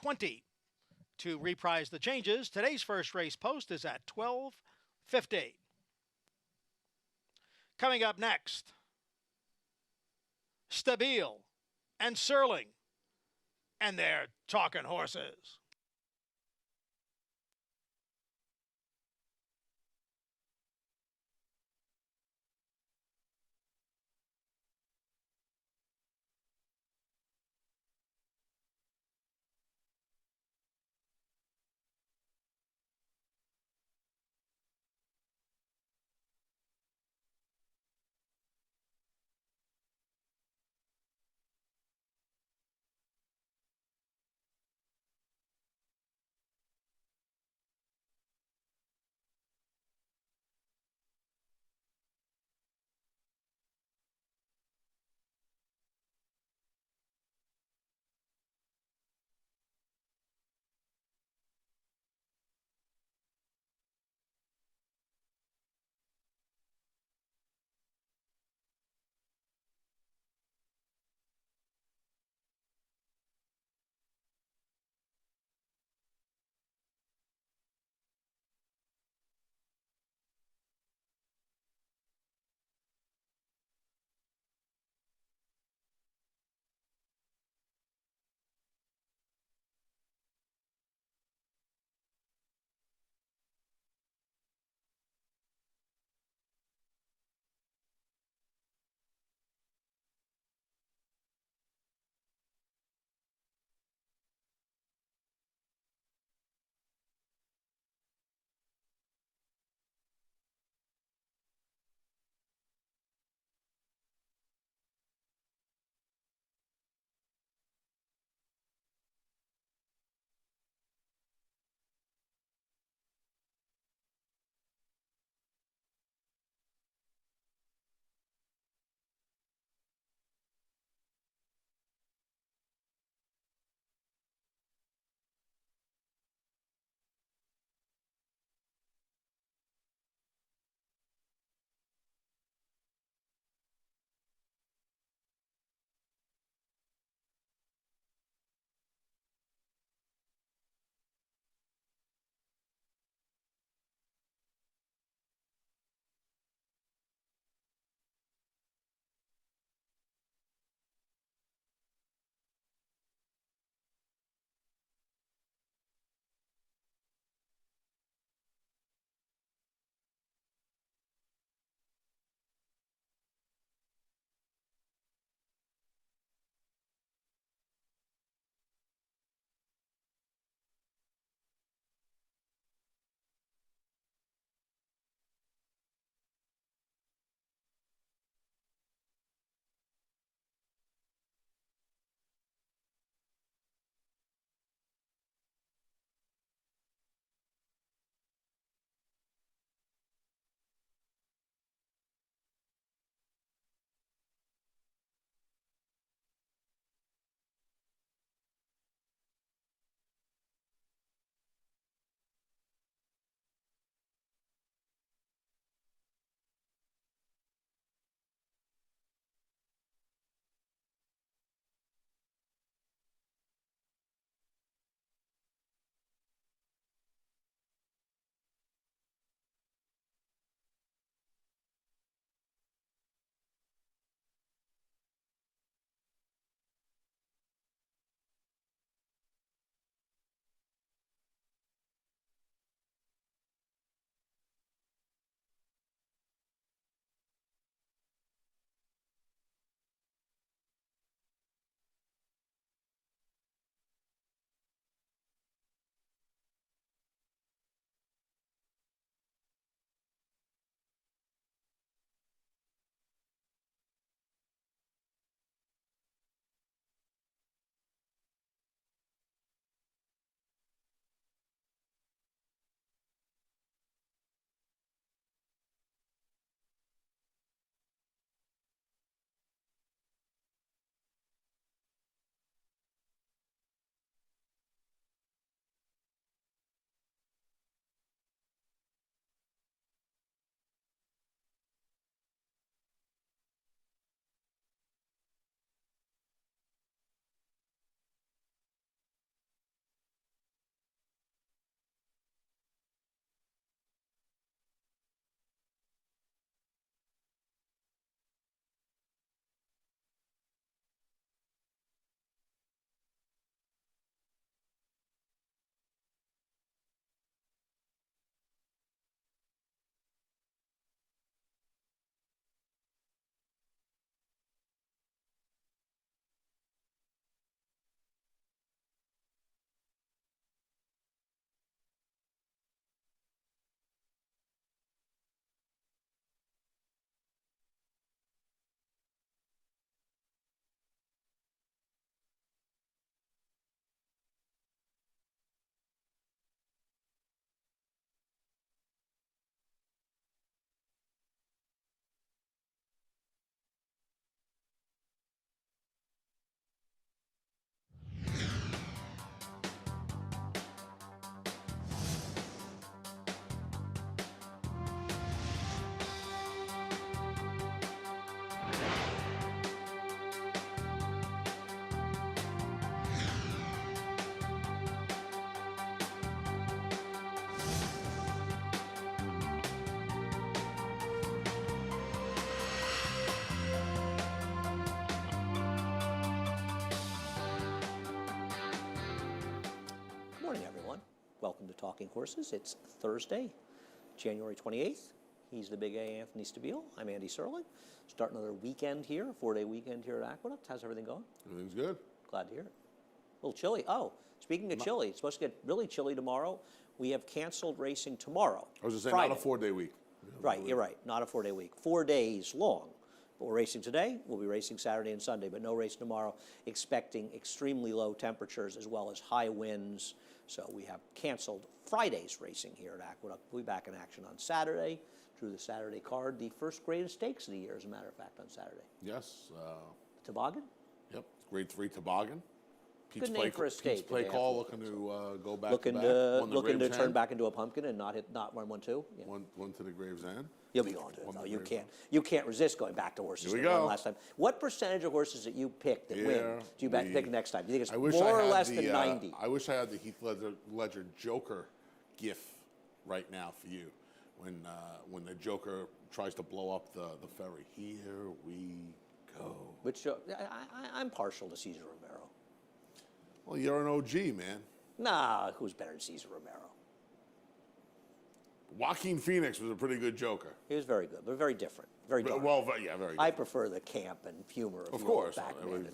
11:20. To reprise the changes, today's first race post is at 12:50. Coming up next, Stabile and Serling, and they're talking horses. Welcome to Talking Horses. It's Thursday, January 28th. He's the Big A, Anthony Stabile. I'm Andy Serling. Start another weekend here, 4-day weekend here at Aqueduct. How's everything going? Everything's good. Glad to hear it. A little chilly. Oh, speaking of chilly, it's supposed to get really chilly tomorrow. We have canceled racing tomorrow. I was just saying, Friday. not a 4-day week. Right, you're right. Not a 4-day week. 4 days long. But we're racing today. We'll be racing Saturday and Sunday, but no race tomorrow. Expecting extremely low temperatures as well as high winds. So we have canceled Friday's racing here at Aqueduct. We'll be back in action on Saturday. Drew the Saturday card. The first greatest stakes of the year, as a matter of fact, on Saturday. Yes. Toboggan? Yep. Grade 3 toboggan. Good name for a stake. Pete's play call looking to go back looking to back. Looking to turn back into a pumpkin and not run 1-2. Yeah. One to the grave's end. You'll be going to it. No, you can't resist going back to horses Here we that won go. last time. What percentage of horses that you pick that win do you pick next time? Do you think it's more or less than 90? I wish I had the Heath Ledger Joker gif right now for you. When the Joker tries to blow up the ferry. Here we go. Which I'm partial to Cesar Romero. Well, you're an OG, man. Nah, who's better than Cesar Romero? Joaquin Phoenix was a pretty good Joker. He was very good, but very different. Very dark. Well, yeah, very different. I prefer the camp and humor of Of the course. old Batman.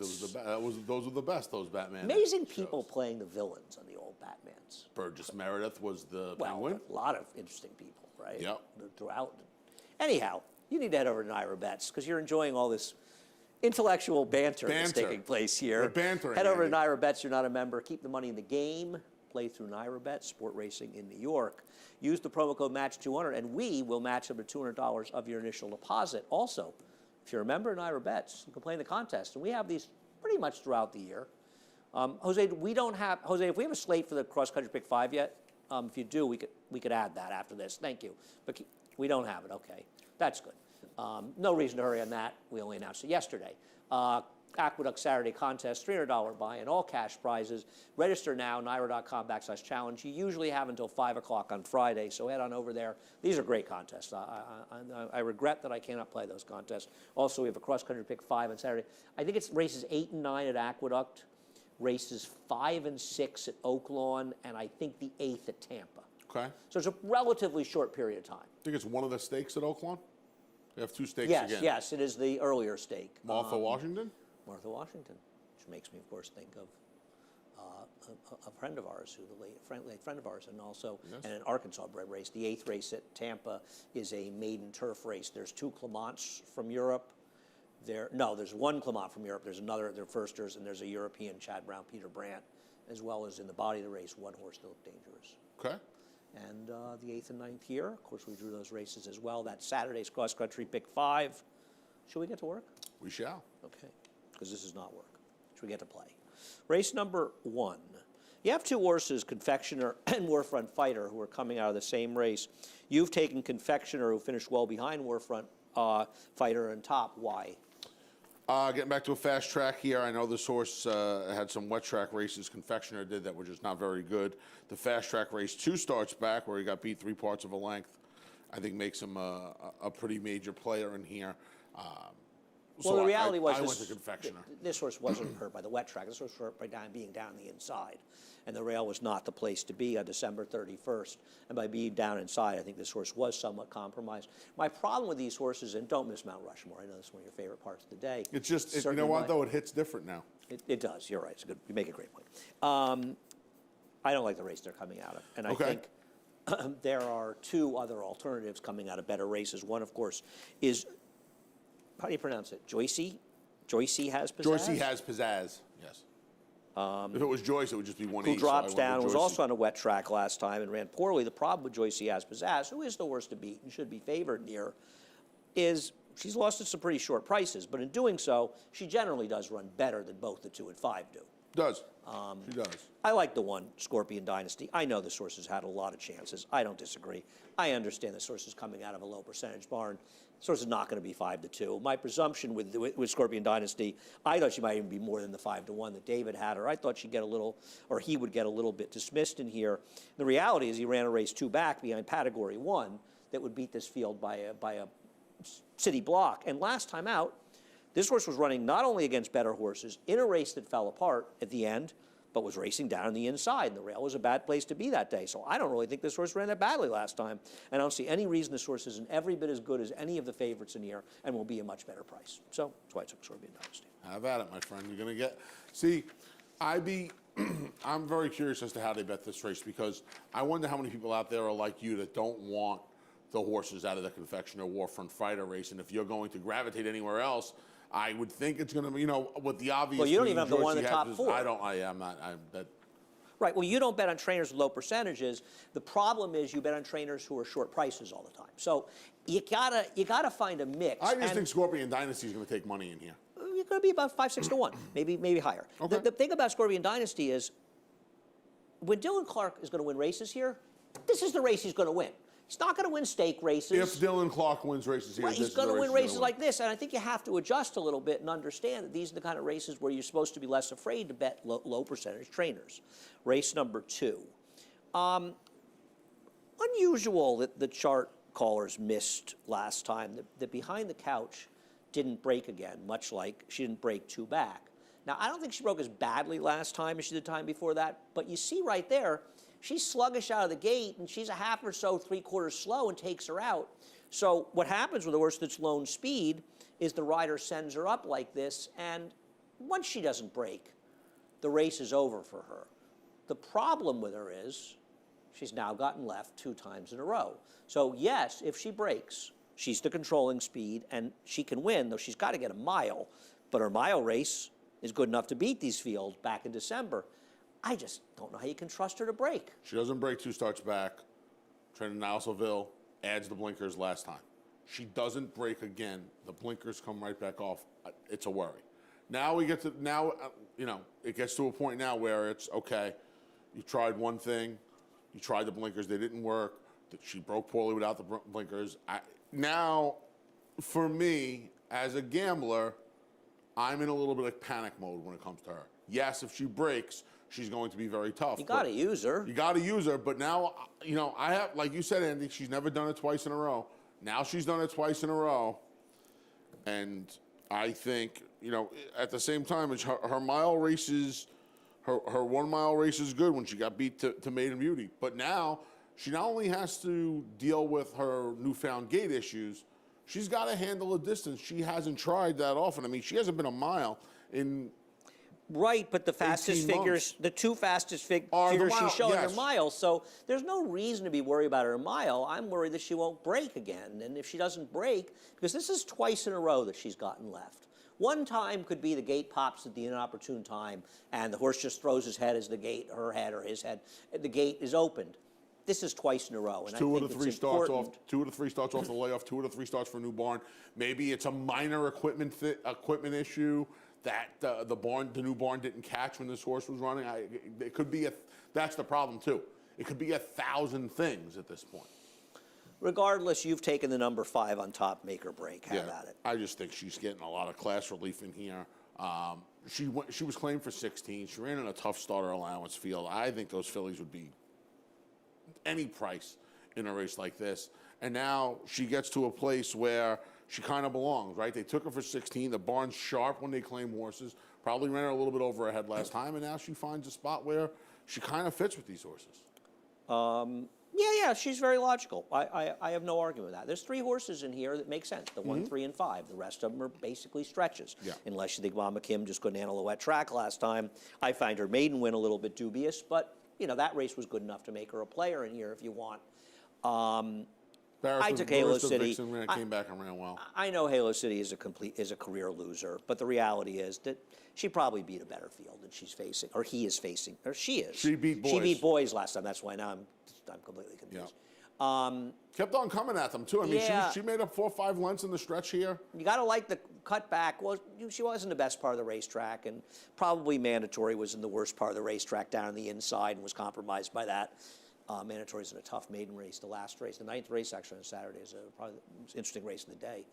Those were the best, those Batman Amazing people shows. playing the villains on the old Batmans. Burgess Meredith was the Well, Penguin. a lot of interesting people, right? Yep. Throughout. Anyhow, you need to head over to Naira Bets because you're enjoying all this intellectual banter that's taking place here. We're bantering, Head over to Andy. Naira Bets. You're not a member. Keep the money in the game. Play through Naira Bets, sport racing in New York. Use the promo code MATCH200, and we will match up to $200 of your initial deposit. Also, if you're a member of Naira Bets, you can play in the contest, and we have these pretty much throughout the year. Jose, if we have a slate for the cross country pick 5 yet, if you do, we could add that after this. Thank you, but we don't have it. Okay, that's good. No reason to hurry on that. We only announced it yesterday. Aqueduct Saturday contest, $300 buy-in, all cash prizes. Register now, naira.com/challenge. You usually have until 5 o'clock on Friday, so head on over there. These are great contests. I regret that I cannot play those contests. Also, we have a cross-country pick 5 on Saturday. I think it's races 8 and 9 at Aqueduct, races 5 and 6 at Oaklawn, and I think the 8th at Tampa. Okay. So it's a relatively short period of time. I think it's one of the stakes at Oaklawn. They have 2 stakes Yes, again. yes, it is the earlier stake. Martha Washington? Martha Washington, which makes me, of course, think of a friend of ours, who late friend of ours, and also an Arkansas bred race. The 8th race at Tampa is a maiden turf race. There's 2 Clements from Europe. There's 1 Clement from Europe. There's another, they're firsters, and there's a European, Chad Brown, Peter Brandt, as well as in the body of the race, 1 horse, Philip Dangerous. Okay. And the 8th and 9th here, of course, we drew those races as well. That's Saturday's cross country pick 5. Should we get to work? We shall. Okay, because this is not work, which we get to play. Race number 1. You have 2 horses, Confectioner and Warfront Fighter, who are coming out of the same race. You've taken Confectioner, who finished well behind Warfront Fighter and top. Why? Getting back to a fast track here, I know this horse had some wet track races Confectioner did that were just not very good. The fast track race 2 starts back where he got beat 3 parts of a length. I think makes him a pretty major player in here. Well, the reality was I went to Confectioner. This horse wasn't hurt by the wet track. This horse was hurt by being down the inside. And the rail was not the place to be on December 31st. And by being down inside, I think this horse was somewhat compromised. My problem with these horses, and don't miss Mount Rushmore. I know this is one of your favorite parts of the day. It's just, you know what, though? It hits different now. It does. You're right. It's good. You make a great point. I don't like the race they're coming out of. And I think there are 2 other alternatives coming out of better races. One, of course, is, how do you pronounce it? Joycey? Joycey Has Pizzazz? Joycey Has Pizzazz, yes. If it was Joyce, it would just be 1 who each. drops down, was also on a wet track last time and ran poorly. The problem with Joycey Has Pizzazz, who is the horse to beat and should be favored here, is she's lost at some pretty short prices. But in doing so, she generally does run better than both the 2 and 5 do. Does. She does. I like the 1, Scorpion Dynasty. I know this horse has had a lot of chances. I don't disagree. I understand this horse is coming out of a low percentage barn. This horse is not going to be 5-2. My presumption with Scorpion Dynasty, I thought she might even be more than the 5-1 that David had her. I thought she'd get a little, or he would get a little bit dismissed in here. The reality is he ran a race 2 back behind Category 1 that would beat this field by a city block. And last time out, this horse was running not only against better horses in a race that fell apart at the end, but was racing down on the inside, and the rail was a bad place to be that day. So I don't really think this horse ran that badly last time, and I don't see any reason this horse isn't every bit as good as any of the favorites in here and will be a much better price. So that's why I took Scorpion Dynasty. Have at it, my friend. You're going to get... See, I'm very curious as to how they bet this race, because I wonder how many people out there are like you that don't want the horses out of the Confectioner Warfront Fighter race, and if you're going to gravitate anywhere else, I would think it's going to be, you know, with the obvious... Well, you don't even have the one in the top four. I'm not. Right, well, you don't bet on trainers with low percentages. The problem is you bet on trainers who are short prices all the time. So you gotta find a mix. I just think Scorpion Dynasty is going to take money in here. You're going to be about 5-6 to 1, maybe higher. Okay. The thing about Scorpion Dynasty is when Dylan Clark is going to win races here, this is the race he's going to win. He's not going to win stake races. If Dylan Clark wins races here, right, he's going to win races like this, and I think you have to adjust a little bit and understand that these are the kind of races where you're supposed to be less afraid to bet low percentage trainers. Race number 2. Unusual that the chart callers missed last time. The behind the couch didn't break again, much like she didn't break 2 back. Now, I don't think she broke as badly last time as she did the time before that, but you see right there, she's sluggish out of the gate, and she's a half or so, 3/4 slow and takes her out. So what happens with a horse that's lone speed is the rider sends her up like this, and once she doesn't break, the race is over for her. The problem with her is she's now gotten left 2 times in a row. So yes, if she breaks, she's the controlling speed, and she can win, though she's got to get a mile. But her mile race is good enough to beat these fields back in December. I just don't know how you can trust her to break. She doesn't break 2 starts back. Trainer Nelsonville adds the blinkers last time. She doesn't break again. The blinkers come right back off. It's a worry. Now we get to, you know, it gets to a point now where it's, okay, you tried one thing, you tried the blinkers, they didn't work. She broke poorly without the blinkers. Now, for me, as a gambler, I'm in a little bit of panic mode when it comes to her. Yes, if she breaks, she's going to be very tough. You got to use her. You got to use her, but now, you know, I have, like you said, Andy, she's never done it twice in a row. Now she's done it twice in a row, and I think, you know, at the same time, it's her mile races, her 1 mile race is good when she got beat to Maiden Beauty, but now she not only has to deal with her newfound gait issues, she's got to handle a distance she hasn't tried that often. I mean, she hasn't been a mile in... Right, but the fastest figures, the 2 fastest figures she's showing are miles, so there's no reason to be worried about her mile. I'm worried that she won't break again, and if she doesn't break, because this is twice in a row that she's gotten left. One time could be the gate pops at the inopportune time, and the horse just throws his head as the gate, her head or his head, the gate is opened. This is twice in a row, and I think it's important. 2 of the 3 starts off the layoff, 2 of the 3 starts for a new barn. Maybe it's a minor equipment issue that the new barn didn't catch when this horse was running. It could be that's the problem too. It could be 1,000 things at this point. Regardless, you've taken the number 5 on top, make or break. How about it? I just think she's getting a lot of class relief in here. She was claimed for 16. She ran in a tough starter allowance field. I think those fillies would be any price in a race like this. And now she gets to a place where she kind of belongs, right? They took her for 16. The barn's sharp when they claim horses. Probably ran her a little bit over her head last time, and now she finds a spot where she kind of fits with these horses. Yeah, she's very logical. I have no argument with that. There's 3 horses in here that make sense, the 1, 3, and 5. The rest of them are basically stretches. Yeah. Unless you think Mama Kim just couldn't handle a wet track last time. I find her maiden win a little bit dubious, but, you know, that race was good enough to make her a player in here if you want. I took Halo City. Came back and ran well. I know Halo City is a career loser, but the reality is that she probably beat a better field than she's facing, or he is facing, or she is. She beat boys. She beat boys last time. That's why now I'm completely confused. Yeah. Kept on coming at them too. I mean, she made up 4 or 5 lengths in the stretch here. You got to like the cutback. Well, she wasn't the best part of the racetrack, and probably Mandatory was in the worst part of the racetrack down on the inside and was compromised by that. Mandatory's in a tough maiden race. The last race, the 9th race actually on Saturday, is probably the most interesting race of the day.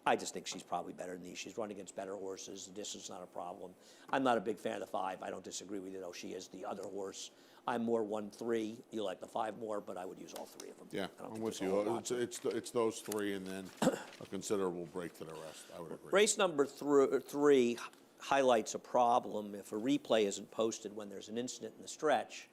I just think she's probably better than these. She's run against better horses. The distance is not a problem. I'm not a big fan of the 5. I don't disagree with you, though. She is the other horse. I'm more 1-3. You like the 5 more, but I would use all 3 of them. Yeah, I'm with you. It's those 3 and then a considerable break to the rest. I would agree. Race number 3. highlights a problem if a replay isn't posted when there's an incident in the stretch.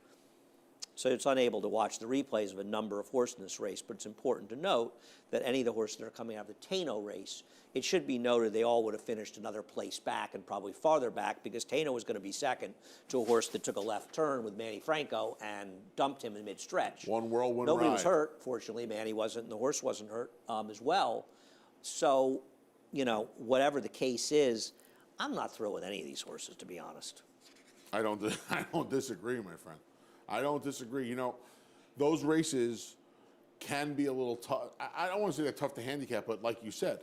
So it's unable to watch the replays of a number of horses in this race, but it's important to note that any of the horses that are coming out of the Tano race, it should be noted they all would have finished another place back and probably farther back, because Tano was going to be second to a horse that took a left turn with Manny Franco and dumped him in mid-stretch. One whirlwind Nobody ride. was hurt. Fortunately, Manny wasn't, and the horse wasn't hurt as well. So, you know, whatever the case is, I'm not thrilled with any of these horses, to be honest. I don't disagree, my friend. I don't disagree. You know, those races can be a little tough. I don't want to say they're tough to handicap, but like you said,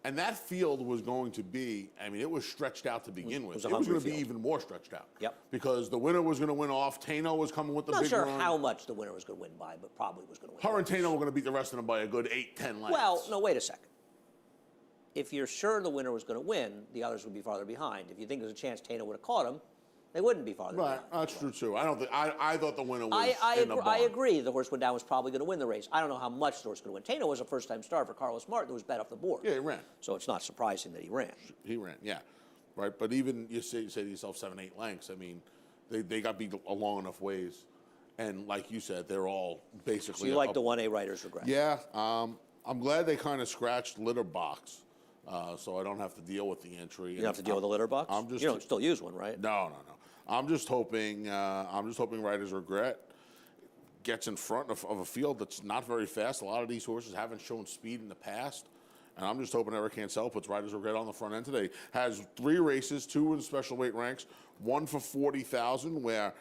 and that field was going to be, I mean, it was stretched out to begin with. was a It was going to hungry be field. even more stretched out. Yep. Because the winner was going to win off. Tano was coming with the I'm not big sure run. how much the winner was going to win by, but probably was going to win. Her and Tano were going to beat the rest of them by a good 8, 10 lengths. Well, no, wait a second. If you're sure the winner was going to win, the others would be farther behind. If you think there's a chance Tano would have caught him, they wouldn't be farther Right, behind. that's true too. I thought the winner was in the barn. I agree. The horse went down was probably going to win the race. I don't know how much the horse was going to win. Tano was a first-time start for Carlos Martin, who was bet off the board. Yeah, he ran. So it's not surprising that he ran. He ran, yeah. Right, but even you say to yourself 7, 8 lengths, I mean, they got beat a long enough ways. And like you said, they're all basically... So you like the 1A writer's regret? Yeah, I'm glad they kind of scratched litter box, so I don't have to deal with the entry. You don't have to deal with the litter box? I'm just, you don't still use one, right? No. I'm just hoping Writer's Regret gets in front of a field that's not very fast. A lot of these horses haven't shown speed in the past. And I'm just hoping Eric Cancel puts Writer's Regret on the front end today. Has 3 races, 2 in special weight ranks, 1 for 40,000, where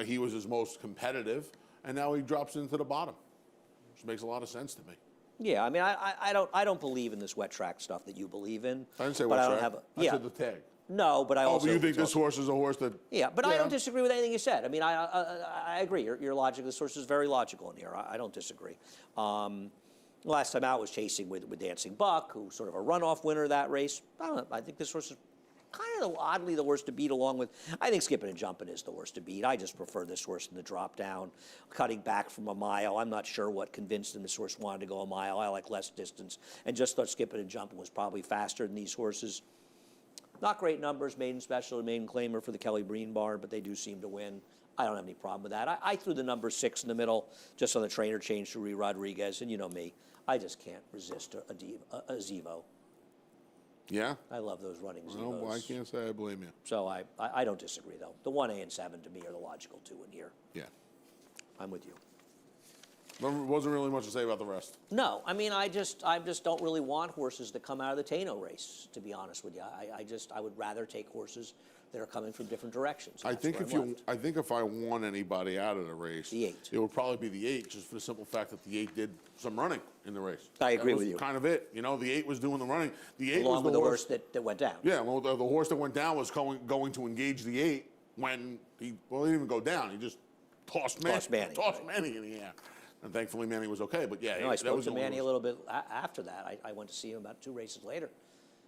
he was his most competitive, and now he drops into the bottom, which makes a lot of sense to me. Yeah, I mean, I don't believe in this wet track stuff that you believe in. I didn't say but what I don't track. have a, I yeah. said the tag. No, but I Oh, also. but you think this horse is a horse that... Yeah, but I don't disagree with anything you said. I mean, I agree. Your logic, this horse is very logical in here. I don't disagree. Last time out was chasing with Dancing Buck, who's sort of a runoff winner of that race. I don't know. I think this horse is kind of oddly the horse to beat, along with, I think Skipping and Jumping is the horse to beat. I just prefer this horse in the drop down, cutting back from a mile. I'm not sure what convinced him this horse wanted to go a mile. I like less distance, and just thought Skipping and Jumping was probably faster than these horses. Not great numbers, maiden special and maiden claimer for the Kelly Breen barn, but they do seem to win. I don't have any problem with that. I threw the number 6 in the middle, just on the trainer change to Ree Rodriguez, and you know me, I just can't resist a Zevo. Yeah? I love those running Zevos. No, I can't say I blame you. So I don't disagree, though. The 1A and 7 to me are the logical 2 in here. Yeah. I'm with you. There wasn't really much to say about the rest. No, I mean, I just don't really want horses that come out of the Tano race, to be honest with you. I would rather take horses that are coming from different directions. I think if I want anybody out of the race, The 8. it would probably be the 8, just for the simple fact that the 8 did some running in the race. I agree That was with you. Kind of it. You know, the 8 was doing the running. The 8 Along was with the horse that went down. Yeah, well, the horse that went down was going to engage the 8 when he didn't even go down. He just tossed Manny in the air. And thankfully, Manny was okay. But yeah, I spoke to Manny a little bit after that. I went to see him about 2 races later.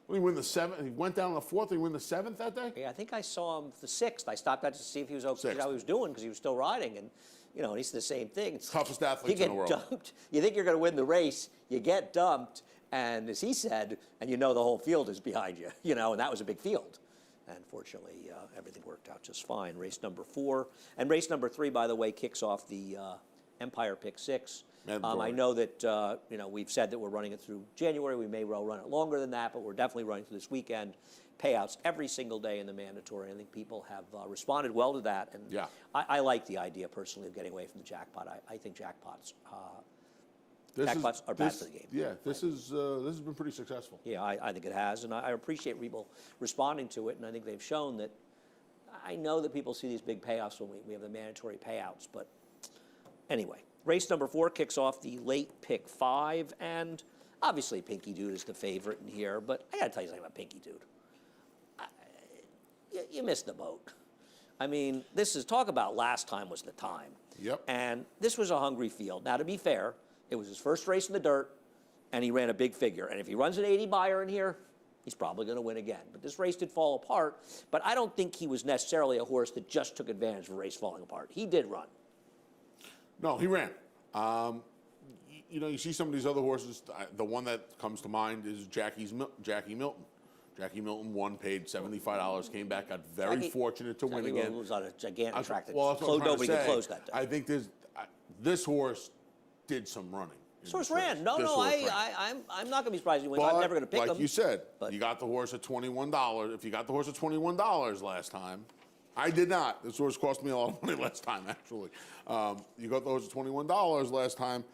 Well, he win the 7th. He went down on the 4th. He win the 7th that day. Yeah, I think I saw him the 6th. I stopped out to see if he was okay, 6th. how he was doing, because he was still riding, and you know, and he said the same thing. It's, Toughest you athletes get in the world. dumped. You think you're going to win the race, you get dumped, and as he said, and you know the whole field is behind you. You know, and that was a big field. And fortunately, everything worked out just fine. Race number 4, and race number 3, by the way, kicks off the Empire Pick 6. I know that you know, we've said that we're running it through January. We may well run it longer than that, but we're definitely running through this weekend. Payouts every single day in the mandatory. I think people have responded well to that, and Yeah. I like the idea personally of getting away from the jackpot. I think jackpots are bad for the game. Yeah, this has been pretty successful. Yeah, I think it has, and I appreciate people responding to it, and I think they've shown that. I know that people see these big payoffs when we have the mandatory payouts, but anyway. Race number 4 kicks off the late pick 5, and obviously Pinky Dude is the favorite in here, but I gotta tell you something about Pinky Dude. You missed the boat. I mean, talk about last time was the time. Yep. And this was a hungry field. Now, to be fair, it was his first race in the dirt, and he ran a big figure. And if he runs an 80 buyer in here, he's probably going to win again. But this race did fall apart, but I don't think he was necessarily a horse that just took advantage of a race falling apart. He did run. No, he ran. You know, you see some of these other horses. The one that comes to mind is Jackie Milton. Jackie Milton won, paid $75, came back, got very Jackie- fortunate to win Jackie again. was on a gigantic track that Well, that's what I'm trying to nobody could say. close that day. I think this horse did some running. This horse ran. No, I'm not going to be surprised he wins. I'm never going to pick him. Like you said, but you got the horse at $21. If you got the horse at $21 last time, I did not. This horse cost me a lot of money last time, actually. You got the horse at $21 last time.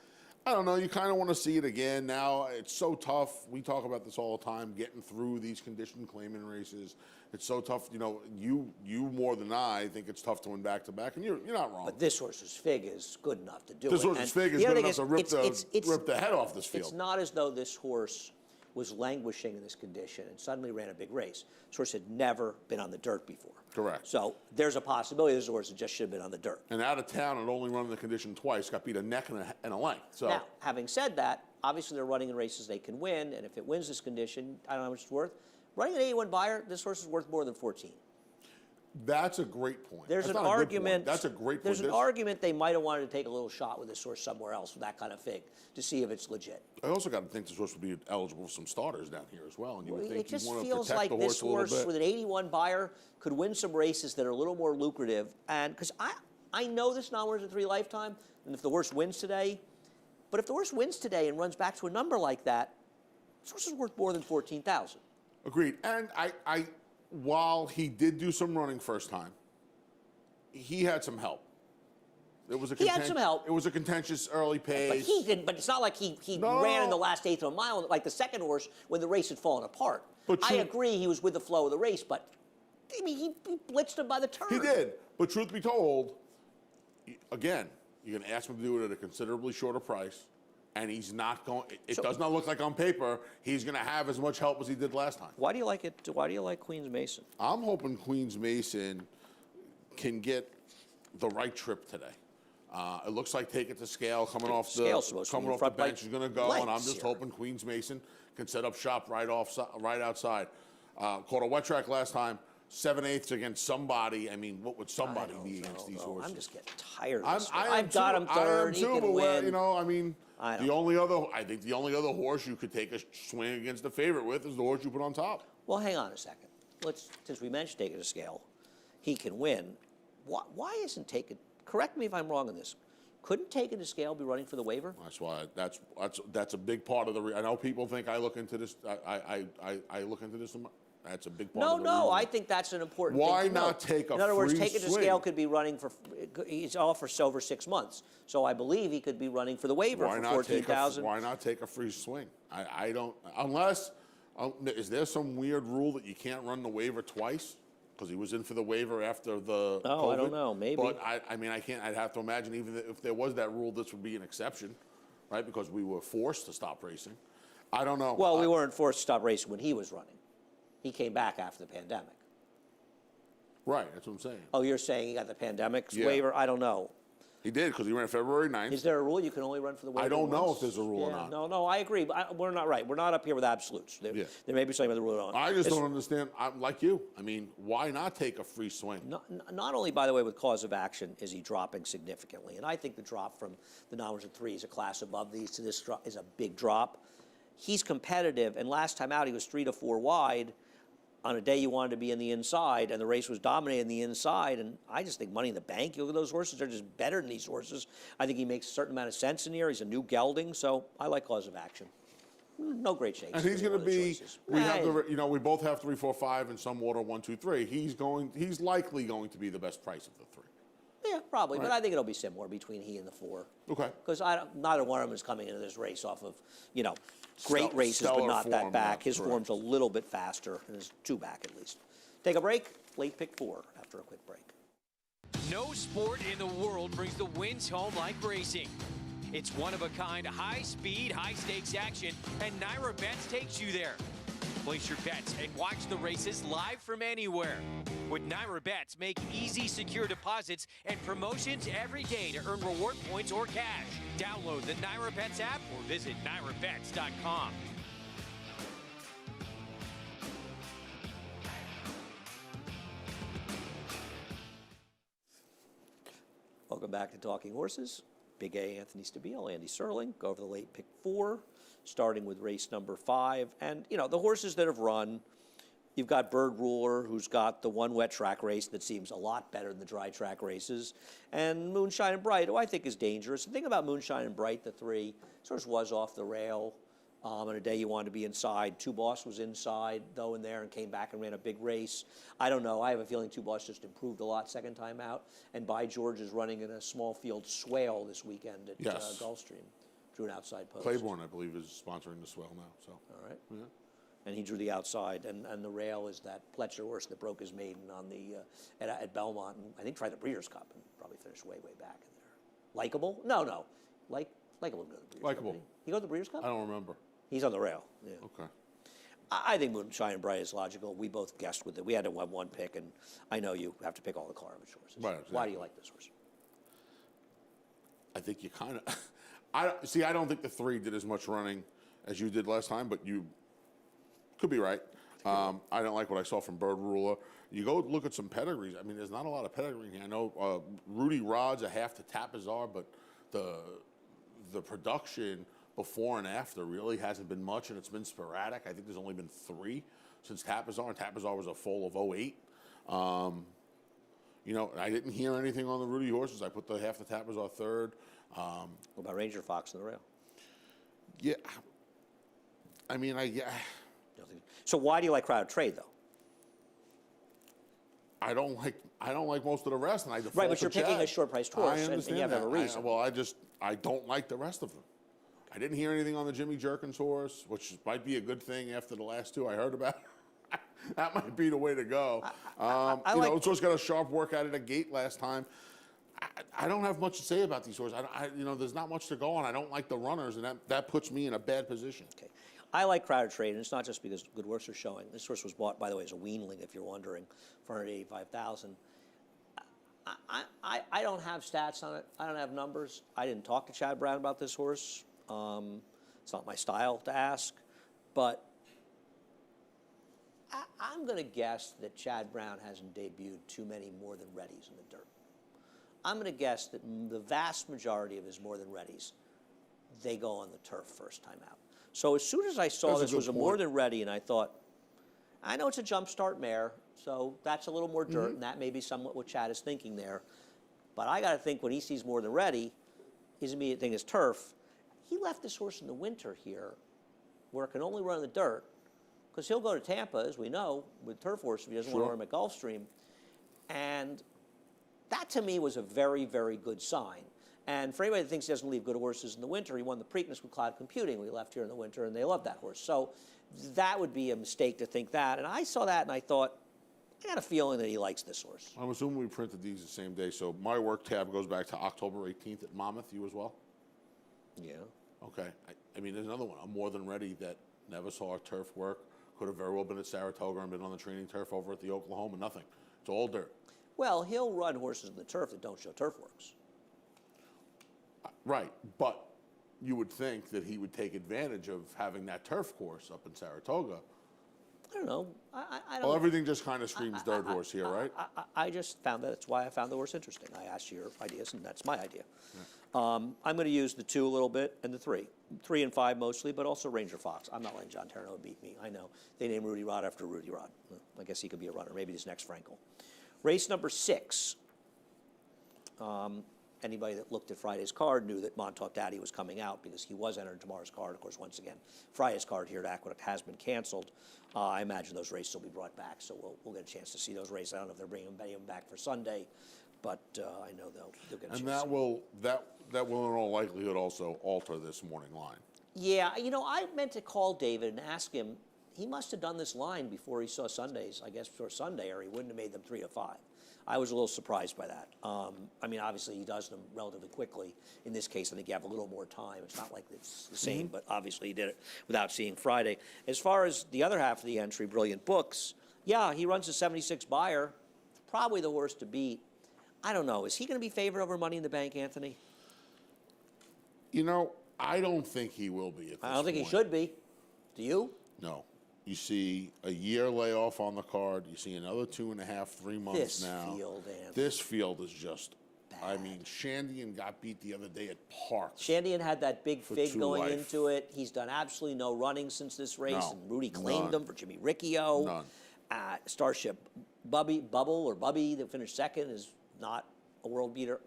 I don't know. You kind of want to see it again. Now, it's so tough. We talk about this all the time, getting through these condition claiming races. It's so tough. You know, you more than I think it's tough to win back-to-back, and you're not wrong. But this horse's fig is good enough to do it. This horse's fig is good enough to rip the head off this field. It's not as though this horse was languishing in this condition and suddenly ran a big race. This horse had never been on the dirt before. Correct. So there's a possibility this horse just should have been on the dirt. And out of town, it only run in the condition twice, got beat a neck and a length. So now, having said that, obviously they're running in races they can win, and if it wins this condition, I don't know how much it's worth. Running an 81 buyer, this horse is worth more than 14. that's a great point. There's That's an not a good argument. point. That's a great point. There's an argument they might have wanted to take a little shot with this horse somewhere else with that kind of fig to see if it's legit. I also got to think this horse would be eligible for some starters down here as well. And you would think It just you want to feels protect like the this horse a little horse bit. with an 81 buyer could win some races that are a little more lucrative. And because I know this non-winners at 3 lifetime, and if the horse wins today, but if the horse wins today and runs back to a number like that, this horse is worth more than 14,000. Agreed. And while he did do some running first time, he had some help. It was He had some help. It was a contentious early pace. But he didn't. But it's not like he No. ran in the last eighth of a mile like the second horse when the race had fallen apart. But I agree he was with the flow of the race, but I mean, he blitzed him by the turn. He did. But truth be told, again, you're going to ask him to do it at a considerably shorter price, and he's not going. It does not look like on paper he's going to have as much help as he did last time. Why do you like it? Why do you like Queens Mason? I'm hoping Queens Mason can get the right trip today. It looks like Take It to Scale coming off the bench is going to go, and I'm just hoping Queens Mason can set up shop right outside. Caught a wet track last time, 7/8 against somebody. I mean, what would somebody be against these horses? I'm just getting tired of this. I've got him third. He can win. You know, I mean, I think the only other horse you could take a swing against the favorite with is the horse you put on top. Well, hang on a second. Since we mentioned Take It to Scale, he can win. Why isn't Take It? Correct me if I'm wrong on this. Couldn't Take It to Scale be running for the waiver? That's why. That's a big part of the. I know people think I look into this. I look into this. That's a big part. of the No. reason. I think that's an important. Why thing to not note. take a In other words, free Take It to swing? Scale could be running for. He's all for over 6 months, so I believe he could be running for the waiver for 14,000. Why not take a free swing? I don't. Unless, is there some weird rule that you can't run the waiver twice? Because he was in for the waiver after the COVID. I don't know. Maybe. But I mean, I can't. I'd have to imagine even if there was that rule, this would be an exception, right? Because we were forced to stop racing. I don't know. Well, we weren't forced to stop racing when he was running. He came back after the pandemic. Right. That's what I'm saying. Oh, you're saying he got the pandemic Yeah. waiver? I don't know. He did because he ran February 9th. Is there a rule you can only run for the waiver? I don't know once? if there's a rule or not. No, I agree. But we're not right. We're not up here with absolutes. There may be something about the rule. I just don't understand. I'm like you. I mean, why not take a free swing? Not only, by the way, with cause of action is he dropping significantly, and I think the drop from the non-winners at 3 is a class above these to this drop is a big drop. He's competitive, and last time out he was 3 to 4 wide. On a day you wanted to be in the inside, and the race was dominating the inside, and I just think Money in the Bank, you look at those horses, they're just better than these horses. I think he makes a certain amount of sense in here. He's a new gelding, so I like cause of action. No great shakes. And he's going to be. We both have 3, 4, 5 in some order. 1, 2, 3. He's likely going to be the best price of the 3. Yeah, probably, Right. but I think it'll be similar between he and the 4. Okay. Because neither one of them is coming into this race off of, great races, but stellar not that form, back. yeah, His correct. form's a little bit faster, and is 2 back at least. Take a break. Late pick 4 after a quick break. No sport in the world brings the wins home like racing. It's one-of-a-kind, high-speed, high-stakes action, and Naira Bets takes you there. Place your bets and watch the races live from anywhere. With Naira Bets, make easy, secure deposits and promotions every day to earn reward points or cash. Download the Naira Bets app or visit NairaBets.com. Welcome back to Talking Horses. Big A, Anthony Stabile, Andy Serling. Go over the late pick 4, starting with race number 5. And, the horses that have run, You've got Bird Ruler, who's got the one wet track race that seems a lot better than the dry track races, and Moonshine and Bright, who I think is dangerous. The thing about Moonshine and Bright, the three, sort of was off the rail. On a day you wanted to be inside. Two Boss was inside, though, in there and came back and ran a big race. I don't know. I have a feeling Two Boss just improved a lot second time out. And By George is running in a small field swale this weekend at Yes. Gulfstream. Drew an outside post. Claiborne, I believe, is sponsoring the swell now. So. All right. Yeah. And he drew the outside, and the rail is that Pletcher horse that broke his maiden on the at Belmont, and I think tried the Breeders' Cup and probably finished way back in there. Likeable? No. Likeable would go to the Breeders' Likeable. Cup. He go to the Breeders' Cup? I don't remember. He's on the rail. Yeah. Okay. I think Moonshine and Bright is logical. We both guessed with it. We had to have one pick, and I know you have to pick all the garbage horses. Right, Why do exactly. you like this horse? I think you kind of. I don't think the three did as much running as you did last time, but you could be right. I don't like what I saw from Bird Ruler. You go look at some pedigrees. I mean, there's not a lot of pedigree here. I know Rudy Rod's a half to Tapizar, but the production before and after really hasn't been much, and it's been sporadic. I think there's only been 3 since Tapizar, and Tapizar was a foal of 08. You know, I didn't hear anything on the Rudy horses. I put the half the Tapizar third. What about Ranger Fox in the rail? Yeah. I mean, So why do you like Crowd Trade, though? I don't like most of the rest, and I default Right, but to you're picking Chad. a short-priced horse, I and understand you have to have a that. reason. I don't like the rest of them. I didn't hear anything on the Jimmy Jerkins horse, which might be a good thing after the last 2 I heard about. That might be the way to go. This horse got a sharp work out of the gate last time. I don't have much to say about these horses. There's not much to go on. I don't like the runners, and that puts me in a bad position. Okay. I like Crowd Trade, and it's not just because good horses are showing. This horse was bought, by the way, as a weanling, if you're wondering, for $185,000. I don't have stats on it. I don't have numbers. I didn't talk to Chad Brown about this horse. It's not my style to ask, but I'm going to guess that Chad Brown hasn't debuted too many more than readies in the dirt. I'm going to guess that the vast majority of his more than readies, they go on the turf first time out. So as soon as I saw That's a this good was a point. more than ready, and I thought, I know it's a jump start mare, so that's a little more dirt, and that may be somewhat what Chad is thinking there. But I got to think when he sees more than ready, his immediate thing is turf. He left this horse in the winter here, where it can only run in the dirt, because he'll go to Tampa, as we know, with turf horse if he doesn't want to run him at Gulfstream. And that, to me, was a very, very good sign. And for anybody that thinks he doesn't leave good horses in the winter, he won the Preakness with Cloud Computing. We left here in the winter, and they loved that horse. So that would be a mistake to think that. And I saw that, and I thought, I got a feeling that he likes this horse. I'm assuming we printed these the same day, so my work tab goes back to October 18th at Monmouth. You as well? Yeah. Okay. I mean, there's another one. I'm more than ready that never saw turf work. Could have very well been at Saratoga and been on the training turf over at the Oklahoma. Nothing. It's all dirt. Well, he'll run horses in the turf that don't show turf works. Right, but you would think that he would take advantage of having that turf course up in Saratoga. I don't know. I don't Well, know. everything just kind of screams dirt horse here, right? I just found that. That's why I found the horse interesting. I asked you your ideas, and that's my idea. I'm going to use the 2 a little bit and the 3. 3 and 5 mostly, but also Ranger Fox. I'm not letting John Terno beat me. I know. They named Rudy Rod after Rudy Rod. I guess he could be a runner. Maybe this next Frankel. Race number 6. Anybody that looked at Friday's card knew that Montauk Daddy was coming out because he was entered tomorrow's card. Of course, once again, Friday's card here at Aqueduct has been canceled. I imagine those races will be brought back, so we'll get a chance to see those races. I don't know if they're bringing them back for Sunday, but I know they'll get a chance. And that will in all likelihood also alter this morning line. Yeah, I meant to call David and ask him. He must have done this line before he saw Sundays, I guess, before Sunday, or he wouldn't have made them 3 to 5. I was a little surprised by that. I mean, obviously, he does them relatively quickly. In this case, I think you have a little more time. It's not like it's the same, but obviously he did it without seeing Friday. As far as the other half of the entry, Brilliant Books, yeah, he runs a 76 buyer, probably the horse to beat. I don't know. Is he going to be favored over Money in the Bank, Anthony? I don't think he will be at this I don't think he point. should be. Do you? No. You see a year layoff on the card. You see another 2.5, 3 months This now. field, Anthony. This field is just, I mean, Shandian got beat the other day at Parks. Shandian had that big fig 2 going life. into it. He's done absolutely no running since this race, No, and Rudy claimed none. him for Jimmy Riccio. None. Starship. Bubby that finished second is not a world beater.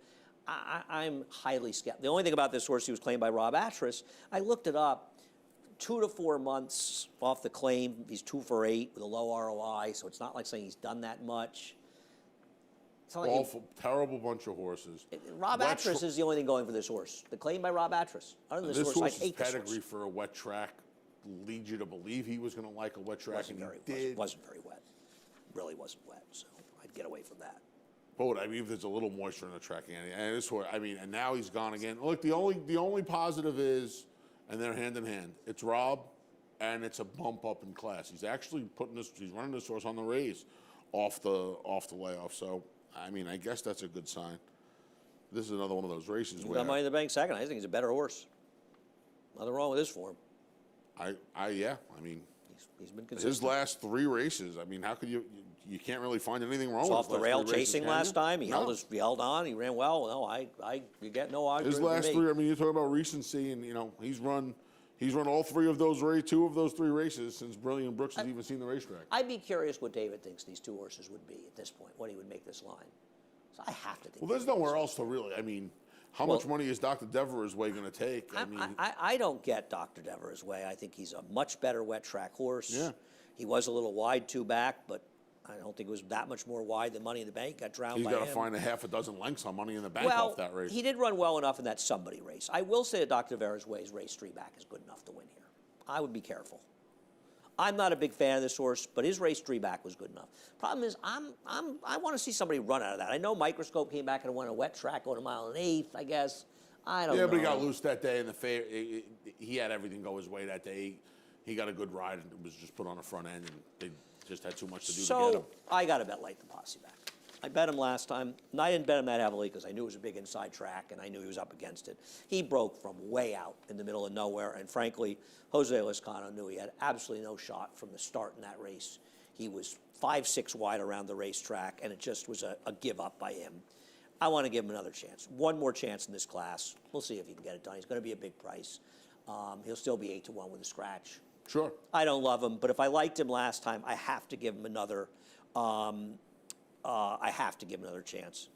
I'm highly skeptical. The only thing about this horse, he was claimed by Rob Atras. I looked it up. 2 to 4 months off the claim. He's 2 for 8 with a low ROI, so it's not like saying he's done that much. It's not like Awful, terrible bunch of horses. Rob Atras is the only thing going for this horse. The claim by Rob Atras. Other than this horse, I hate this pedigree horse. for a wet track leads you to believe he was going to like a wet track, Wasn't very wet. Really wasn't wet, so I'd get away from that. But I mean, if there's a little moisture in the track, and this horse, I mean, and now he's gone again. Look, the only positive is, and they're hand in hand. It's Rob, and it's a bump up in class. He's actually he's running this horse on the raise, off the layoff. So, I mean, I guess that's a good sign. This is another one of those races He's where got Money in the Bank second. I think he's a better horse. Nothing wrong with his form. yeah, I mean, He's been consistent. his last 3 races. I mean, how could you can't really find anything wrong He with was off the rail chasing last time. He No. held on. He ran well. No, you get no argument. His last with 3. me. I mean, you talk about recency, and he's run all 3 of those 2 of those 3 races since Brilliant Brooks has even seen the racetrack. I'd be curious what David thinks these 2 horses would be at this point. What he would make this line. So I have to think. Well, there's nowhere else to really. I mean, how much money is Dr. Devereux's way going to take? I mean, I don't get Dr. Devereux's way. I think he's a much better wet track horse. Yeah. He was a little wide 2 back, but I don't think it was that much more wide than Money in the Bank. Got drowned he's by got to him. find a half a dozen lengths on Money in the Bank Well, off that race. he did run well enough in that somebody race. I will say that Dr. Devereux's ways race 3 back is good enough to win here. I would be careful. I'm not a big fan of this horse, but his race 3 back was good enough. Problem is, I want to see somebody run out of that. I know Microscope came back and won a wet track going 1 1/8, I guess. I don't know. Yeah, but he got loose that day in the fair. He had everything go his way that day. He got a good ride, and it was just put on the front end, and they just had too much to do to get him. So I got to bet Light the Posse back. I bet him last time, and I didn't bet him that heavily because I knew it was a big inside track, and I knew he was up against it. He broke from way out in the middle of nowhere, and frankly, Jose Lezcano knew he had absolutely no shot from the start in that race. He was 5-6 wide around the racetrack, and it just was a give up by him. I want to give him another chance. One more chance in this class. We'll see if he can get it done. He's going to be a big price. He'll still be 8 to 1 with a scratch. Sure. I don't love him, but if I liked him last time, I have to give him another. I have to give him another chance.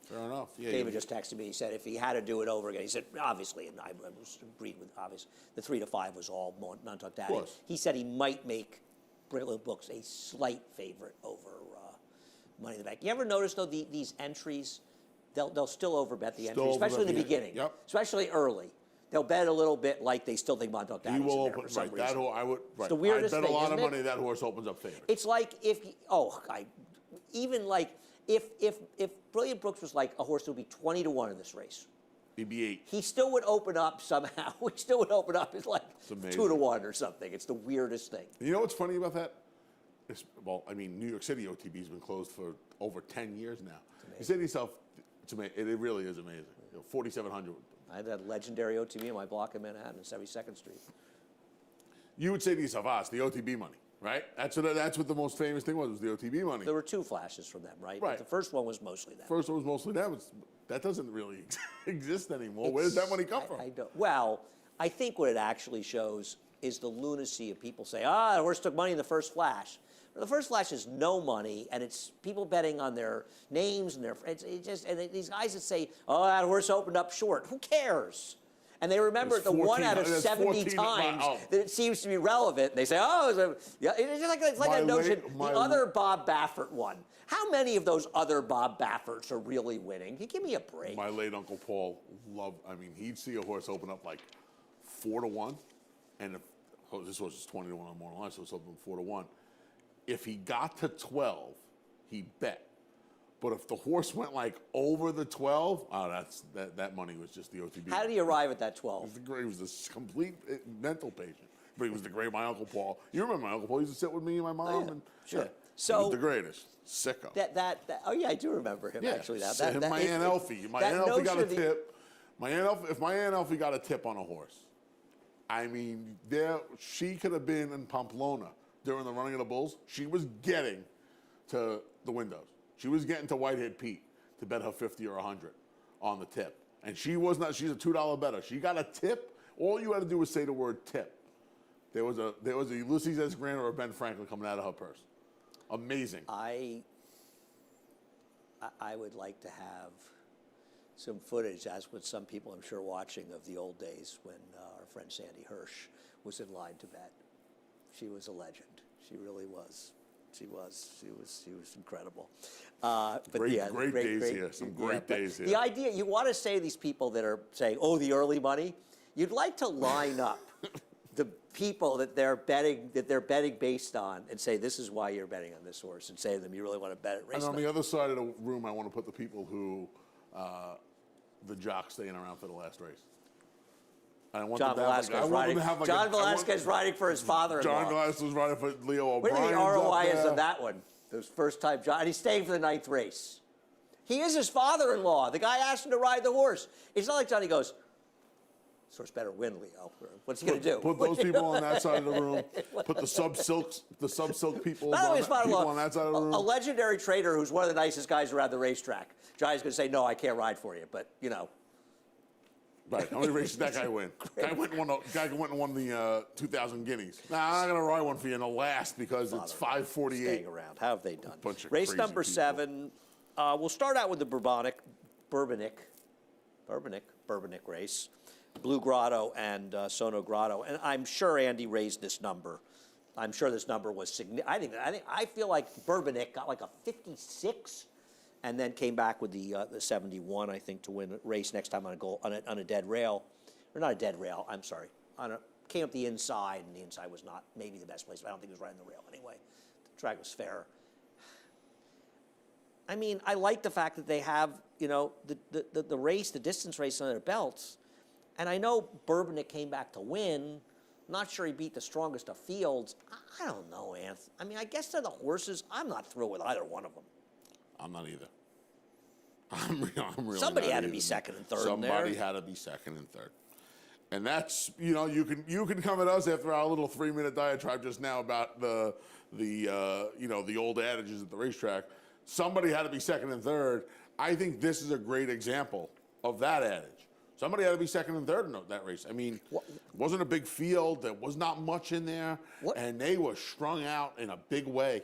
Fair enough. Yeah, David just texted me. He said if he had to do it over again, he said obviously, and I agreed with obvious. The 3 to 5 was all Montauk Daddy. course. He said he might make Brilliant Books a slight favorite over Money in the Bank. You ever notice though these entries, they'll still overbet the entry, especially in the beginning. Yep. Especially early. They'll bet a little bit like they still think Montauk He Daddy's will in there open for some right. reason. That horse, I would. Right. the weirdest I bet thing, a lot isn't of it? money that horse opens up favorite. It's like if Brilliant Brooks was like a horse that would be 20 to 1 in this race, He'd be 8. he still would open up somehow. He still would open up as like amazing. 2 to 1 or something. It's the weirdest thing. You know what's funny about that? Well, I mean, New York City OTB has been closed for over 10 years now. You say to yourself, it's amazing. It really is amazing. 4,700. I had that legendary OTB in my block in Manhattan, 72nd Street. You would say to yourself, it's the OTB money, right? That's what the most famous thing was the OTB money. There were 2 flashes from them, right? Right. But the first one was mostly them. First one was mostly that. That doesn't really exist anymore. Where does that money come from? I don't. Well, I think what it actually shows is the lunacy of people say, the horse took money in the first flash. The first flash is no money, and it's people betting on their names and these guys that say, that horse opened up short. Who cares? And they remember There's the 1 out of 14 70 times that it seems to be relevant. They say, it's like a notion. The other Bob Baffert one. How many of those other Bob Bafferts are really winning? Give me a break. My late Uncle Paul he'd see a horse open up like 4 to 1, and this horse is 20 to 1 on morning line, so it's open 4 to 1. If he got to 12, he'd bet. But if the horse went like over the 12, that money was just the OTB. How did he arrive at that 12? He was a complete mental patient. But he was the great, my Uncle Paul. You remember my Uncle Paul? He used to sit with me and my mom. Oh, yeah. And, Sure. Yeah, So he was the greatest. Sicko. I do remember him actually. My Aunt Elfie. My Aunt Elfie got a tip. If my Aunt Elfie got a tip on a horse, I mean, she could have been in Pamplona during the running of the bulls. She was getting to the windows. She was getting to Whitehead Pete to bet her 50 or 100 on the tip. And she's a $2 better. She got a tip. All you had to do was say the word tip. there was a Ulysses S. Grant or a Ben Franklin coming out of her purse. Amazing. I would like to have some footage, as with some people I'm sure watching, of the old days when our friend Sandy Hirsch was in line to bet. She was a legend. She really was. She was incredible. But Great, yeah, great days here. Some great days here. The idea, you want to say to these people that are saying, oh, the early money, you'd like to line up the people that they're betting based on and say, this is why you're betting on this horse, and say to them, you really want to bet at race And on night. the other side of the room, I want to put the people who, the jock staying around for the last race. I want John them to have, Velasquez like, I want riding. them to have like John a, I want- Velasquez riding for his father-in-law. John Velasquez was riding for Leo What do you O'Brien. think the ROI is on that one? Those first time John, and he's staying for the 9th race. He is his father-in-law. The guy asked him to ride the horse. It's not like Johnny goes, this horse better win, Leo. What's he going to do? Put those people on that side of the room. Put the sub-silk people Not only his people father-in-law, on that side of the room. a legendary trader who's one of the nicest guys around the racetrack. Johnny's going to say, no, I can't ride for you, but, you know. Right. How many races did that guy win? Guy went and won the 2,000 guineas. Nah, I'm not going to ride one for you in the last because it's 5:48. Staying around. How have they done? Bunch of Race crazy number people. 7. We'll start out with the Bourbonic race. Blue Grotto and Sono Grotto. And I'm sure Andy raised this number. I'm sure this number was significant. I feel like Bourbonic got like a 56 and then came back with the 71, I think, to win a race next time on a dead rail. Or not a dead rail, I'm sorry. Came up the inside, and the inside was not maybe the best place, but I don't think it was right on the rail anyway. The track was fair. I mean, I like the fact that they have, you know, the race, the distance race on their belts. And I know Bourbonic came back to win. Not sure he beat the strongest of fields. I don't know, Anth. I mean, I guess they're the horses. I'm not thrilled with either one of them. I'm not either. I'm really Somebody not had to either. be second and third in Somebody there. had to be second and third. And that's, you know, you can come at us after our little 3-minute diatribe just now about the old adages at the racetrack. Somebody had to be second and third. I think this is a great example of that adage. Somebody had to be second and third in that race. I mean, it wasn't a big field. There was not much in there. And they were strung out in a big way.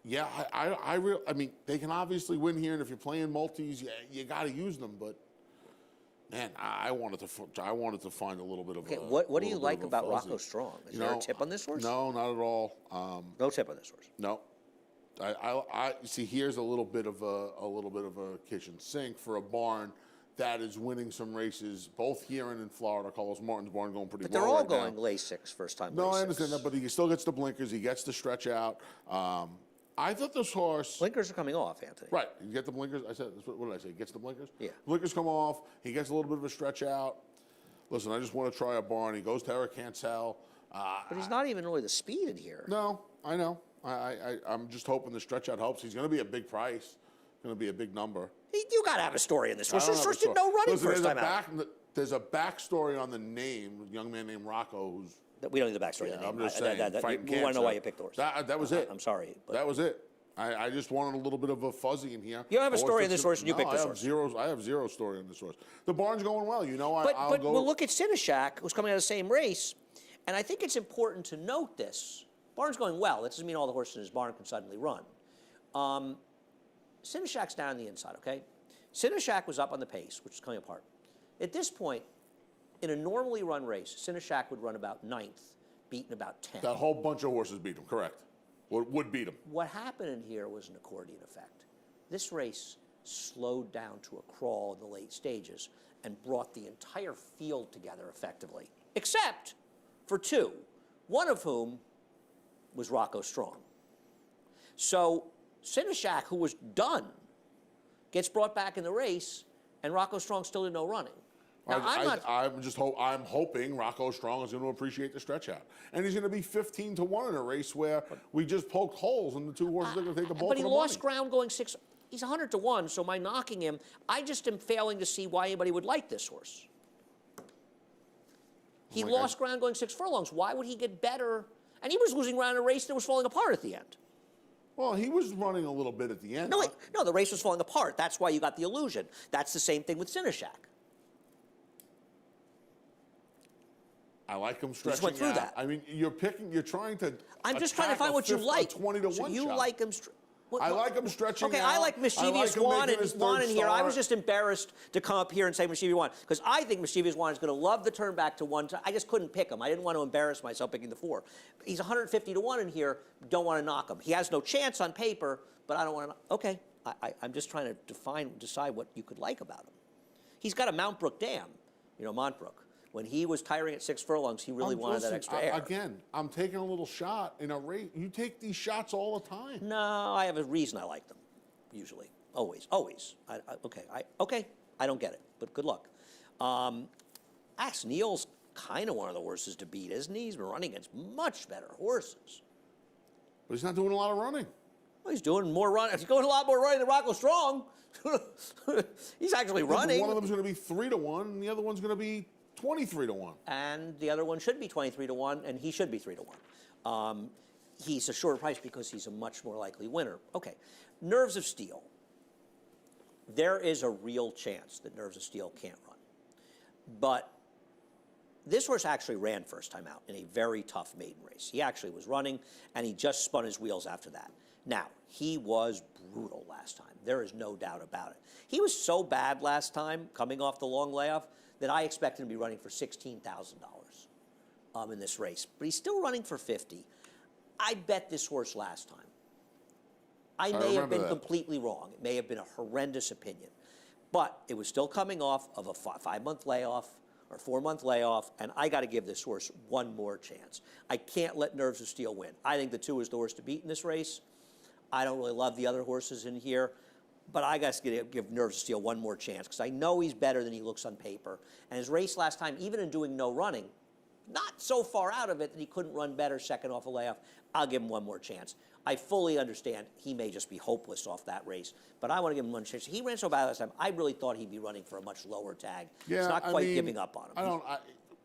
Yeah, I mean, they can obviously win here, and if you're playing multis, you got to use them. But man, I wanted to find a little bit of. Okay, what do you like about Rocco Strong? Is there a tip on this horse? No, not at all. No tip on this horse. No, I see. Here's a little bit of a kitchen sink for a barn that is winning some races, both here and in Florida. Carlos Martin's barn going pretty well. But they're all right going now. lay 6 first time. No, lay I understand 6. that, but he still gets the blinkers. He gets the stretch out. I thought this horse. Blinkers are coming off, Anthony. Right, you get the blinkers. I said, what did I say? He gets the blinkers. Yeah. Blinkers come off. He gets a little bit of a stretch out. Listen, I just want to try a barn. He goes to Eric Cancel. But he's not even really the speed in here. No, I know. I'm just hoping the stretch out helps. He's going to be a big price. Going to be a big number. You got to have a story in this horse. I don't This have horse a did no story. running Listen, first time out. There's a backstory on the name. A young man named Rocco who's. We don't need the backstory. Yeah, the name. I'm just saying. Fighting we want to know cancer. why you picked the horse. That was it. I'm sorry. But That was it. I just wanted a little bit of a fuzzy in here. You don't have a story in this horse, and you picked this horse. I have zero story in this horse. The barn's going well. You know, I'll But go. we'll look at Sinishak, who's coming out of the same race, and I think it's important to note this. Barn's going well. That doesn't mean all the horses in his barn can suddenly run. Sinishak's down on the inside, okay? Sinishak was up on the pace, which is coming apart. At this point, in a normally run race, Sinishak would run about 9th, beaten about 10th. That whole bunch of horses beat him, correct. Would beat him. What happened in here was an accordion effect. This race slowed down to a crawl in the late stages and brought the entire field together effectively, except for 2, one of whom was Rocco Strong. So Sinishak, who was done, gets brought back in the race, and Rocco Strong still did no running. Now, I'm hoping Rocco Strong is going to appreciate the stretch out, and he's going to be 15-1 in a race where we just poked holes in the 2 horses that are going to take the ball. But he for the lost money. ground going 6. He's 100-1, so my knocking him, I just am failing to see why anybody would like this horse. He lost ground going 6 furlongs. Why would he get better? And he was losing ground in a race that was falling apart at the end. Well, he was running a little bit at the end. No, the race was falling apart. That's why you got the illusion. That's the same thing with Sinishak. I like him You stretching just went through out. that. I mean, you're trying to. I'm just trying to attack find a what you 50 like. 20 to 1 You shot. like him. I like him stretching Okay, out. I like Mischievous him Juan making his Juan third in here. I was start. just embarrassed to come up here and say Mischievous Juan because I think Mischievous Juan is going to love the turn back to one. I just couldn't pick him. I didn't want to embarrass myself picking the 4. He's 150 to 1 in here. Don't want to knock him. He has no chance on paper, but I don't want to. Okay, I'm just trying to decide what you could like about him. He's got a Mount Brook Dam, Montbrook. When he was tiring at 6 furlongs, he really wanted that extra air. Again, I'm taking a little shot in a race. You take these shots all the time. No, I have a reason I like them. Usually, always. Okay. I don't get it, but good luck. Axe Neal's kind of one of the horses to beat, isn't he? He's been running against much better horses. But he's not doing a lot of running. Well, he's doing more running. He's going a lot more running than Rocco Strong. He's actually running. One of them's going to be 3 to 1, and the other one's going to be 23 to 1. And the other one should be 23 to 1, and he should be 3 to 1. He's a shorter price because he's a much more likely winner. Okay, Nerves of Steel. There is a real chance that Nerves of Steel can't run. But this horse actually ran first time out in a very tough maiden race. He actually was running, and he just spun his wheels after that. Now, he was brutal last time. There is no doubt about it. He was so bad last time, coming off the long layoff, that I expected him to be running for $16,000 in this race. But he's still running for 50. I bet this horse last time. I may have been completely wrong. It may have been a horrendous opinion. But it was still coming off of a 5-month layoff or 4-month layoff, and I got to give this horse one more chance. I can't let Nerves of Steel win. I think the 2 is the horse to beat in this race. I don't really love the other horses in here. But I got to give Nerves of Steel one more chance because I know he's better than he looks on paper. And his race last time, even in doing no running, not so far out of it that he couldn't run better second off a layoff. I'll give him one more chance. I fully understand he may just be hopeless off that race, but I want to give him one chance. He ran so bad last time, I really thought he'd be running for a much lower tag. Yeah, it's not quite giving up on him.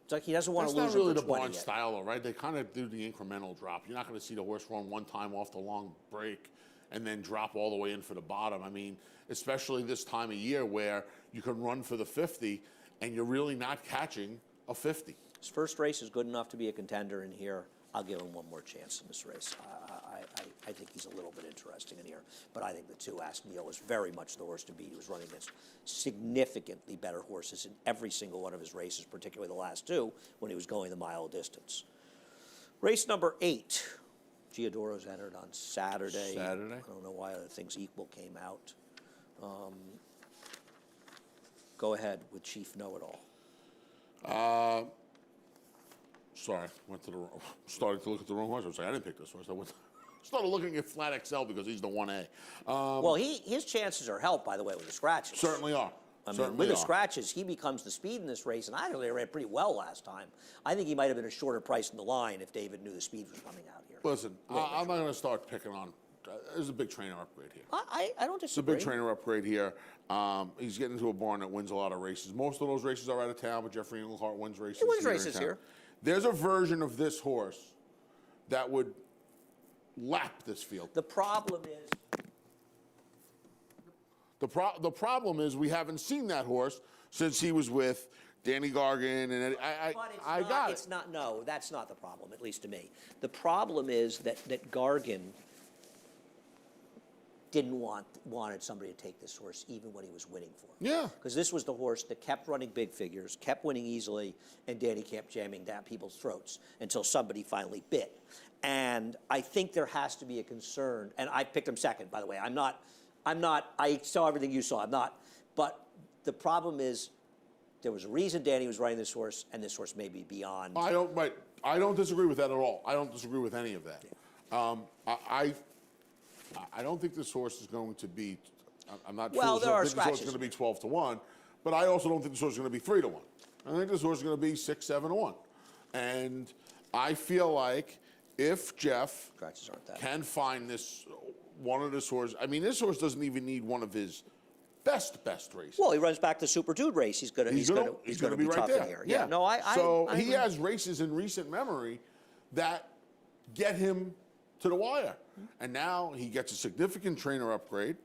It's like he doesn't want to lose. That's not really the him for 20 barn yet. style, though, right? They kind of do the incremental drop. You're not going to see the horse run one time off the long break and then drop all the way in for the bottom. I mean, especially this time of year where you can run for the 50 and you're really not catching a 50. His first race is good enough to be a contender in here. I'll give him one more chance in this race. I think he's a little bit interesting in here, but I think the 2, Ask Neal, is very much the horse to beat. He was running against significantly better horses in every single one of his races, particularly the last 2 when he was going the mile distance. Race number 8. Giodoro's entered on Saturday. I don't know why other things equal came out. Go ahead with Chief Know-It-All. Sorry, started to look at the wrong horse. I was like, I didn't pick this horse. Started looking at Flat XL because he's the 1A. Well, his chances are helped, by the way, with the scratches. Certainly are. I mean, with the scratches, he becomes the speed in this race, and I actually ran pretty well last time. I think he might have been a shorter price in the line if David knew the speed was coming out here. Listen, I'm not going to start picking on. There's a big trainer upgrade here. I don't disagree. It's a big trainer upgrade here. He's getting into a barn that wins a lot of races. Most of those races are out of town, but Jeffrey Englehart wins races. He wins races here. There's a version of this horse that would lap this field. The problem is... The problem is we haven't seen that horse since he was with Danny Gargan, and I got it. It's not. No, that's not the problem, at least to me. The problem is that Gargan didn't wanted somebody to take this horse even when he was winning for him. Yeah. Because this was the horse that kept running big figures, kept winning easily, and Danny kept jamming down people's throats until somebody finally bit. And I think there has to be a concern. And I picked him second, by the way. I'm not. I saw everything you saw. I'm not. But the problem is, there was a reason Danny was riding this horse, and this horse may be beyond. I don't disagree with that at all. I don't disagree with any of that. Yeah. I don't think this horse is going to be. I'm not. Well, there are I think this horse is scratches. going to be 12 to 1, but I also don't think this horse is going to be 3 to 1. I think this horse is going to be 6, 7 to 1, and I feel like if Jeff Scratches aren't that. can find one of this horse. I mean, this horse doesn't even need one of his best races. Well, he runs back the Super Dude race. He's going to be right tough there. in here. Yeah. No, I he agree. has races in recent memory that get him to the wire, and now he gets a significant trainer upgrade.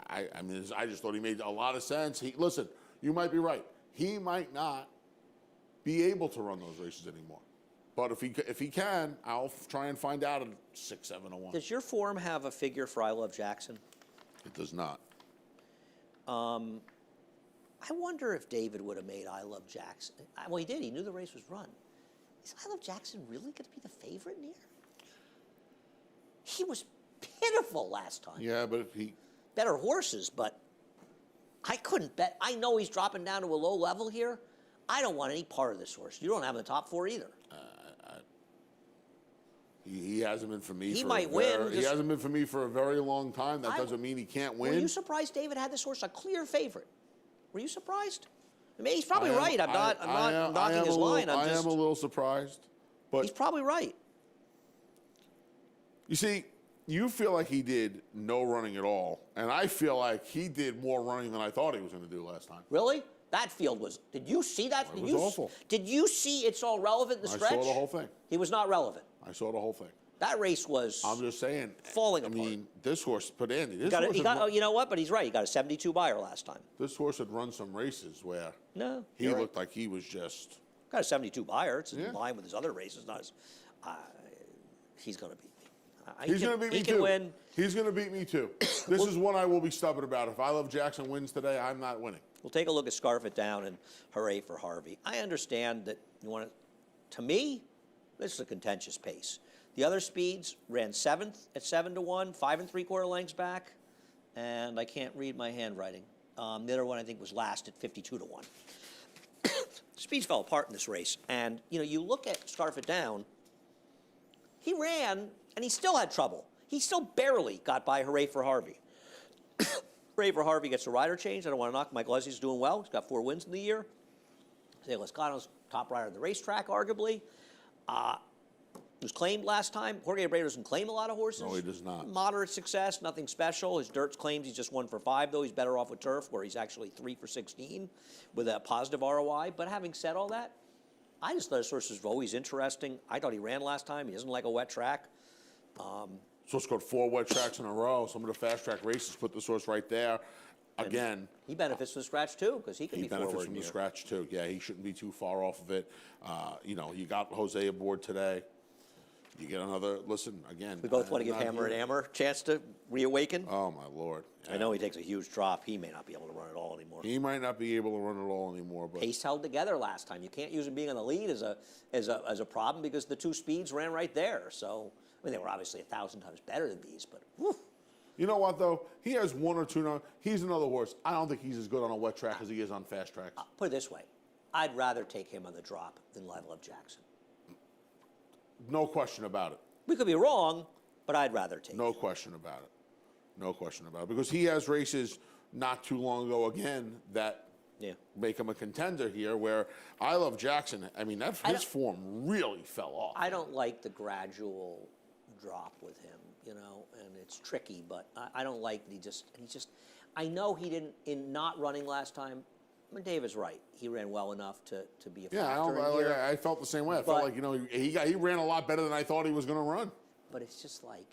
I just thought he made a lot of sense. Listen, you might be right. He might not be able to run those races anymore. But if he can, I'll try and find out at 6, 7 to 1. Does your form have a figure for I Love Jackson? It does not. I wonder if David would have made I Love Jackson. Well, he did. He knew the race was run. Is I Love Jackson really going to be the favorite in here? He was pitiful last time. Yeah, but Better horses, but I couldn't bet. I know he's dropping down to a low level here. I don't want any part of this horse. You don't have him in the top 4 either. he hasn't been for me. He might win. He hasn't been for me for a very long time. That doesn't mean he can't win. Were you surprised David had this horse a clear favorite? Were you surprised? I mean, he's probably right. I'm not knocking his line. I am a little surprised, but he's probably right. You see, you feel like he did no running at all, and I feel like he did more running than I thought he was going to do last time. Really? That field was. Did you see that? It was awful. Did you see It's All Relevant in the stretch? I saw the whole thing. He was not relevant. I saw the whole thing. That race was. I'm just saying. Falling apart. I mean, this horse, but Andy, you know what? But he's right. He got a 72 buyer last time. This horse had run some races where he you're looked like he was just. Got a 72 buyer. It's in line with his other races. Not as. He's going to beat me. He's going to beat me he too. can win. He's going to beat me too. This is one I will be stubborn about. If I Love Jackson wins today, I'm not winning. We'll take a look at Scarf It Down and Hooray for Harvey. I understand that you want to me, this is a contentious pace. The other speeds ran 7th at 7 to 1, 5 3/4 lengths back, and I can't read my handwriting. The other one I think was last at 52 to 1. Speeds fell apart in this race, and you look at Scarf It Down. He ran, and he still had trouble. He still barely got by Hooray for Harvey. Hooray for Harvey gets a rider change. I don't want to knock Michael Leslie's doing well. He's got 4 wins in the year. Jose Lezcano's top rider of the racetrack, arguably. He was claimed last time. Jorge Abreu doesn't claim a lot of horses. No, he does not. Moderate success, nothing special. His dirt claims he's just 1 for 5, though. He's better off with turf, where he's actually 3 for 16 with a positive ROI. But having said all that, I just thought his horse was always interesting. I thought he ran last time. He doesn't like a wet track. So scored 4 wet tracks in a row. Some of the fast track races put this horse right there. Again, he benefits from the scratch too, because he can be forward. He benefits from the scratch too. Yeah, he shouldn't be too far off of it. You got Jose aboard today. You get another. Listen again. We both want to give Hammer and Hammer a chance to reawaken. Oh my Lord! I know he takes a huge drop. He may not be able to run it all anymore. He might not be able to run it all anymore. But pace held together last time. You can't use him being on the lead as a problem, because the 2 speeds ran right there. So I mean, they were obviously 1,000 times better than these, but whew. You know what, though? He has 1 or 2 now. He's another horse. I don't think he's as good on a wet track as he is on fast tracks. Put it this way. I'd rather take him on the drop than I Love Jackson. No question about it. We could be wrong, but I'd rather take him. No question about it. No question about it. Because he has races not too long ago, again, that make him a contender here, where I Love Jackson, I mean, his form really fell off. I don't like the gradual drop with him, and it's tricky, but I don't like that he just, I know he didn't, in not running last time, I mean, Dave is right. He ran well enough to be a factor. I felt the same way. I felt like, he ran a lot better than I thought he was going to run. But it's just like.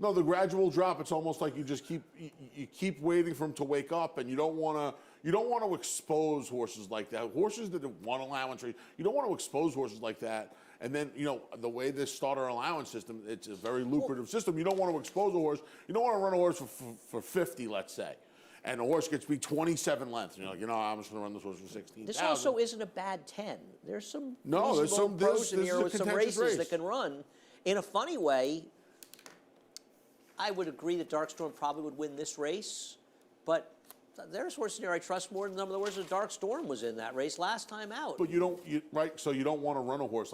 No, the gradual drop, it's almost like you just keep waiting for him to wake up, and you don't want to expose horses like that. Horses that have won allowance, you don't want to expose horses like that. And then, the way this starter allowance system, it's a very lucrative system. You don't want to expose a horse. You don't want to run a horse for 50, let's say. And the horse gets to be 27 lengths. And you're like, I'm just going to run this horse for 16,000. This also isn't a bad 10. There's some there's some pros in here with some races that can run. In a funny way, I would agree that Darkstorm probably would win this race, but there's horses here I trust more than some of the horses Darkstorm was in that race last time out. But right? So you don't want to run a horse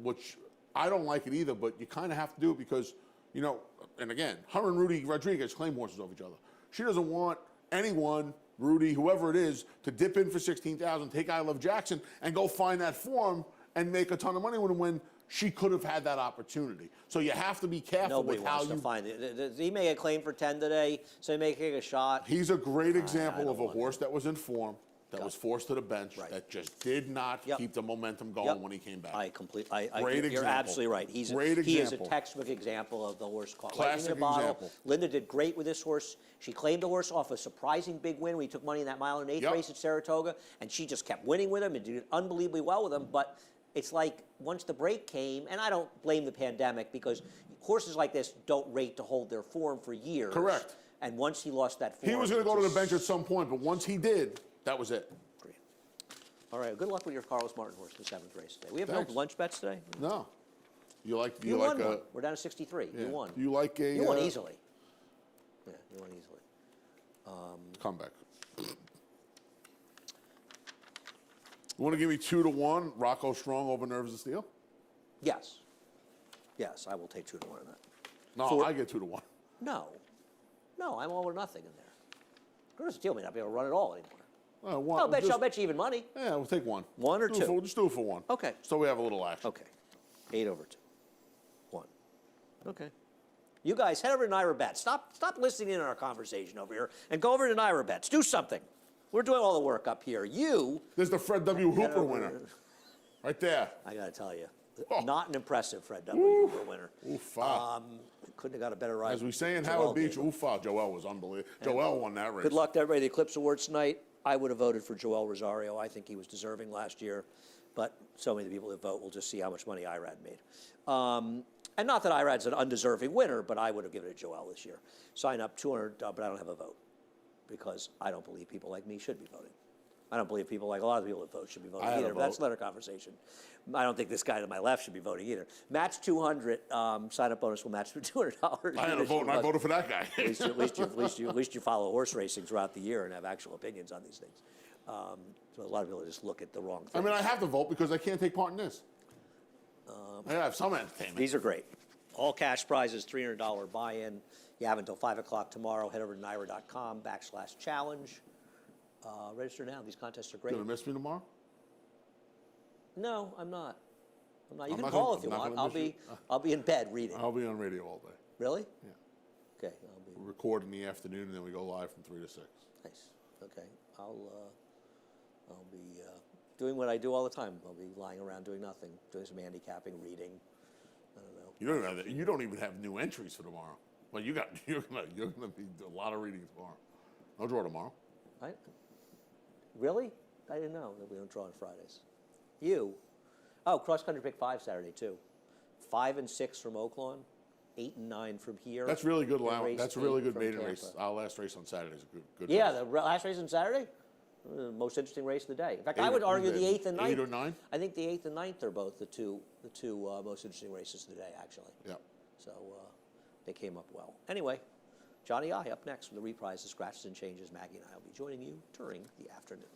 which I don't like it either, but you kind of have to do it because, and again, her and Rudy Rodriguez claim horses over each other. She doesn't want anyone, Rudy, whoever it is, to dip in for 16,000, take I Love Jackson, and go find that form and make a ton of money when she could have had that opportunity. So you have to be careful with how you find it. He made a claim for 10 today, so he may take a shot. He's a great example of a horse that was in form. that was forced to the bench, Right. that just did not Yep. keep the momentum going Yep. when he came back. Great You're example. absolutely right. He is Example. a textbook example of the horse caught Classic lightning in a bottle. example. Linda did great with this horse. She claimed the horse off a surprising big win. We took money in that mile and eighth Yep. race at Saratoga, and she just kept winning with him and did unbelievably well with him. But it's like once the break came, and I don't blame the pandemic because horses like this don't rate to hold their form for years. Correct. And once he lost that form, He was going to go to the bench at some point, but once he did, that was it. Great. All right. Good luck with your Carlos Martin horse in the 7th race today. We have Thanks. no lunch bets today. No. You like You like won one. We're down to 63. yeah. You won. You like a You won easily. Yeah, you won easily. comeback. You want to give me 2-1? Rocco Strong over Nerves of Steel? Yes. Yes, I will take 2-1 on that. No, I get 2-1. No. No, I'm all or nothing in there. Nerves of Steel may not be able to run at all anymore. I'll bet you even money. Yeah, we'll take one. One or two? Just do it for one. Okay. So we have a little action. Okay. 8 over 2. 1. Okay. You guys, head over to Naira Bets. Stop listening in on our conversation over here and go over to Naira Bets. Do something. We're doing all the work up here. There's the Fred W. head Hooper over- winner. Right there. I got to tell you, Oh. not an impressive Fred W. Hooper winner. Oofa. Couldn't have got a better ride. As we say in Joel Howard Beach, gave him. oofa, Joel was unbelievable. Joel won that race. Good luck to everybody at the Eclipse Awards tonight. I would have voted for Joel Rosario. I think he was deserving last year. But so many people that vote will just see how much money Irad made. And not that Irad's an undeserving winner, but I would have given it to Joel this year. Sign up, 200, but I don't have a vote because I don't believe people like me should be voting. I don't believe people like a lot of people that vote should be voting I had a either. But that's vote. another conversation. I don't think this guy to my left should be voting either. Match 200. Sign-up bonus will match for $200. I had a vote, and I voted for that guy. At least you follow horse racing throughout the year and have actual opinions on these things. So a lot of people just look at the wrong I thing. mean, I have to vote because I can't take part in this. I have some entertainment. These are great. All cash prizes, $300 buy-in. You have until 5 o'clock tomorrow. Head over to naira.com/challenge. Register now. These contests are You great. gonna miss me tomorrow? No, I'm not. You I'm can not call gonna- if you I'm not want. gonna I'll miss you. be I'll be in bed reading. I'll be on radio all day. Really? Yeah. Okay. I'll be We record in the afternoon, and then we go live from 3 to 6. nice. Okay. I'll be doing what I do all the time. I'll be lying around doing nothing, doing some handicapping, reading. I don't know. You don't have that. You don't even have new entries for tomorrow. Well, you're gonna be a lot of reading tomorrow. No draw tomorrow. Right? Really? I didn't know that we don't draw on Fridays. You? Oh, cross country pick 5 Saturday too. 5 and 6 from Oaklawn, 8 and 9 from here. That's really good. and race That's a really 8 good from maiden Tampa. race. Our last race on Saturday is a good. Yeah, race. the last race on Saturday, most interesting race of the day. In fact, I Eight would or- argue the 8th and 9th. 8 or 9? I think the 8th and 9th are both the two most interesting races of the day, actually. Yeah. So they came up well. Anyway, Johnny I up next with the reprise of Scratches and Changes. Maggie and I will be joining you during the afternoon.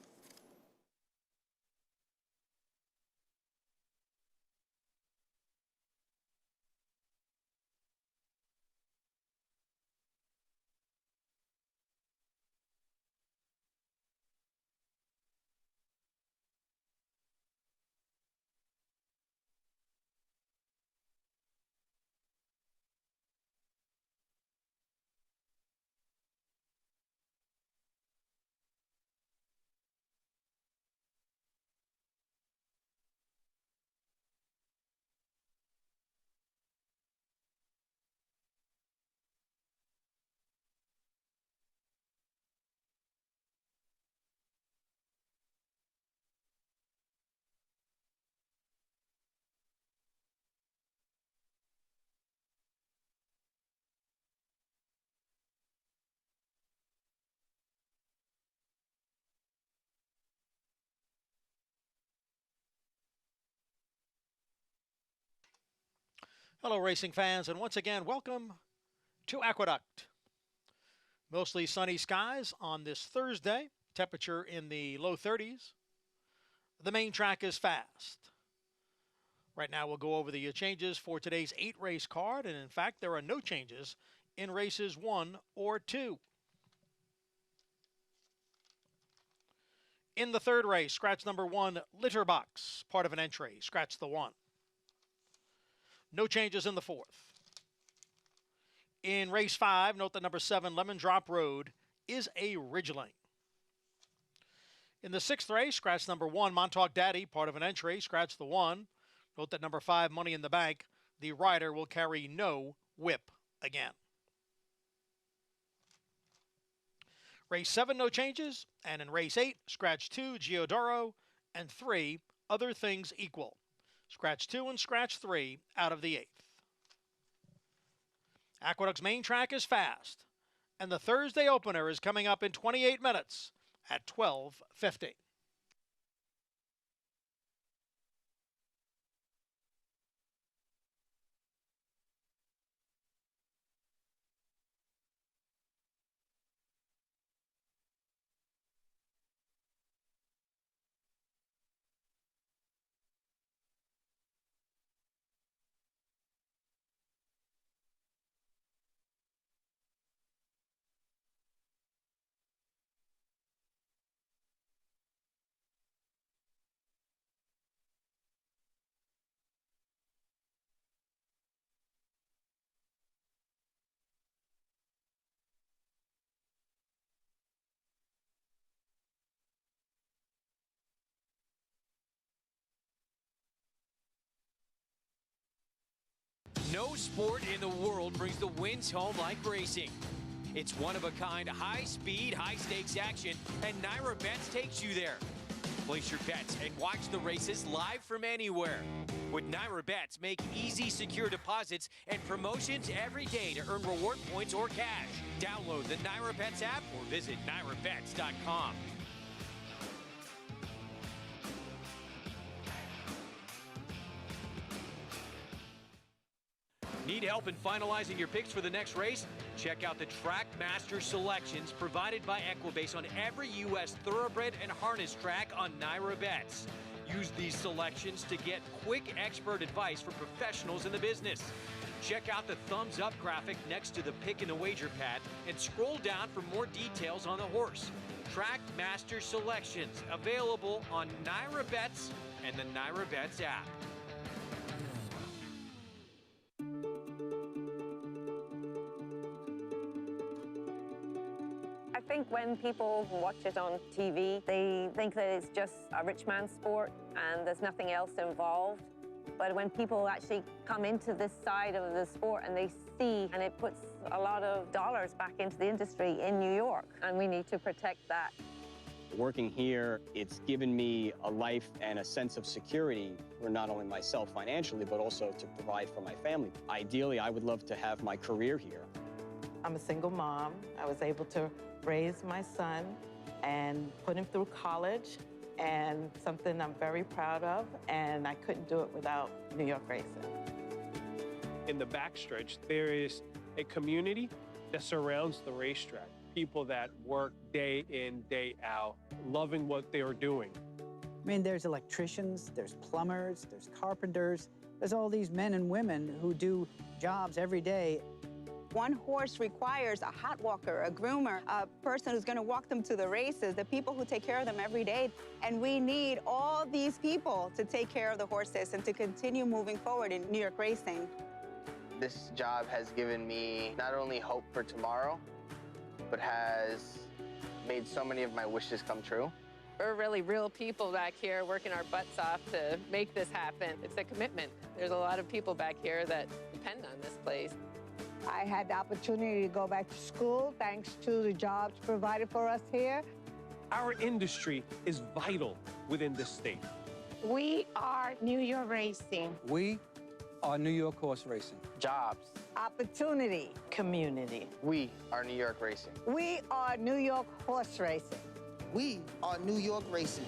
Hello, racing fans, and once again, welcome to Aqueduct. Mostly sunny skies on this Thursday, temperature in the low 30s. The main track is fast. Right now, we'll go over the changes for today's 8-race card, and in fact, there are no changes in races 1 or 2. In the third race, scratch number 1, Litter Box, part of an entry. Scratch the 1. No changes in the fourth. In race 5, note that number 7, Lemon Drop Road, is a Ridgeling. In the 6th race, scratch number 1, Montauk Daddy, part of an entry, scratch the 1. Note that number 5, Money in the Bank, the rider will carry no whip again. Race 7, no changes. And in race 8, scratch 2, Giodoro, and 3, Other Things Equal. Scratch 2 and scratch 3 out of the 8th. Aqueduct's main track is fast, and the Thursday opener is coming up in 28 minutes at 12:50. No sport in the world brings the wins home like racing. It's one-of-a-kind, high-speed, high-stakes action, and Naira Bets takes you there. Place your bets and watch the races live from anywhere. With Naira Bets, make easy, secure deposits and promotions every day to earn reward points or cash. Download the Naira Bets app or visit nairabets.com. Need help in finalizing your picks for the next race? Check out the Track Master selections provided by Equibase on every U.S. thoroughbred and harness track on Naira Bets. Use these selections to get quick expert advice from professionals in the business. Check out the thumbs up graphic next to the pick and the wager pad and scroll down for more details on the horse. Track Master selections available on Naira Bets and the Naira Bets app. I think when people watch it on TV, they think that it's just a rich man's sport and there's nothing else involved. But when people actually come into this side of the sport and they see, and it puts a lot of dollars back into the industry in New York, and we need to protect that. Working here, it's given me a life and a sense of security for not only myself financially, but also to provide for my family. Ideally, I would love to have my career here. I'm a single mom. I was able to raise my son and put him through college, and something I'm very proud of, and I couldn't do it without New York racing. In the backstretch, there is a community that surrounds the racetrack. People that work day in, day out, loving what they are doing. I mean, there's electricians, there's plumbers, there's carpenters, there's all these men and women who do jobs every day. One horse requires a hot walker, a groomer, a person who's going to walk them to the races, the people who take care of them every day. And we need all these people to take care of the horses and to continue moving forward in New York racing. This job has given me not only hope for tomorrow, but has made so many of my wishes come true. We're really real people back here working our butts off to make this happen. It's a commitment. There's a lot of people back here that depend on this place. I had the opportunity to go back to school thanks to the jobs provided for us here. Our industry is vital within this state. We are New York racing. We are New York horse racing. Jobs. Opportunity. Community. We are New York racing. We are New York horse racing. We are New York racing.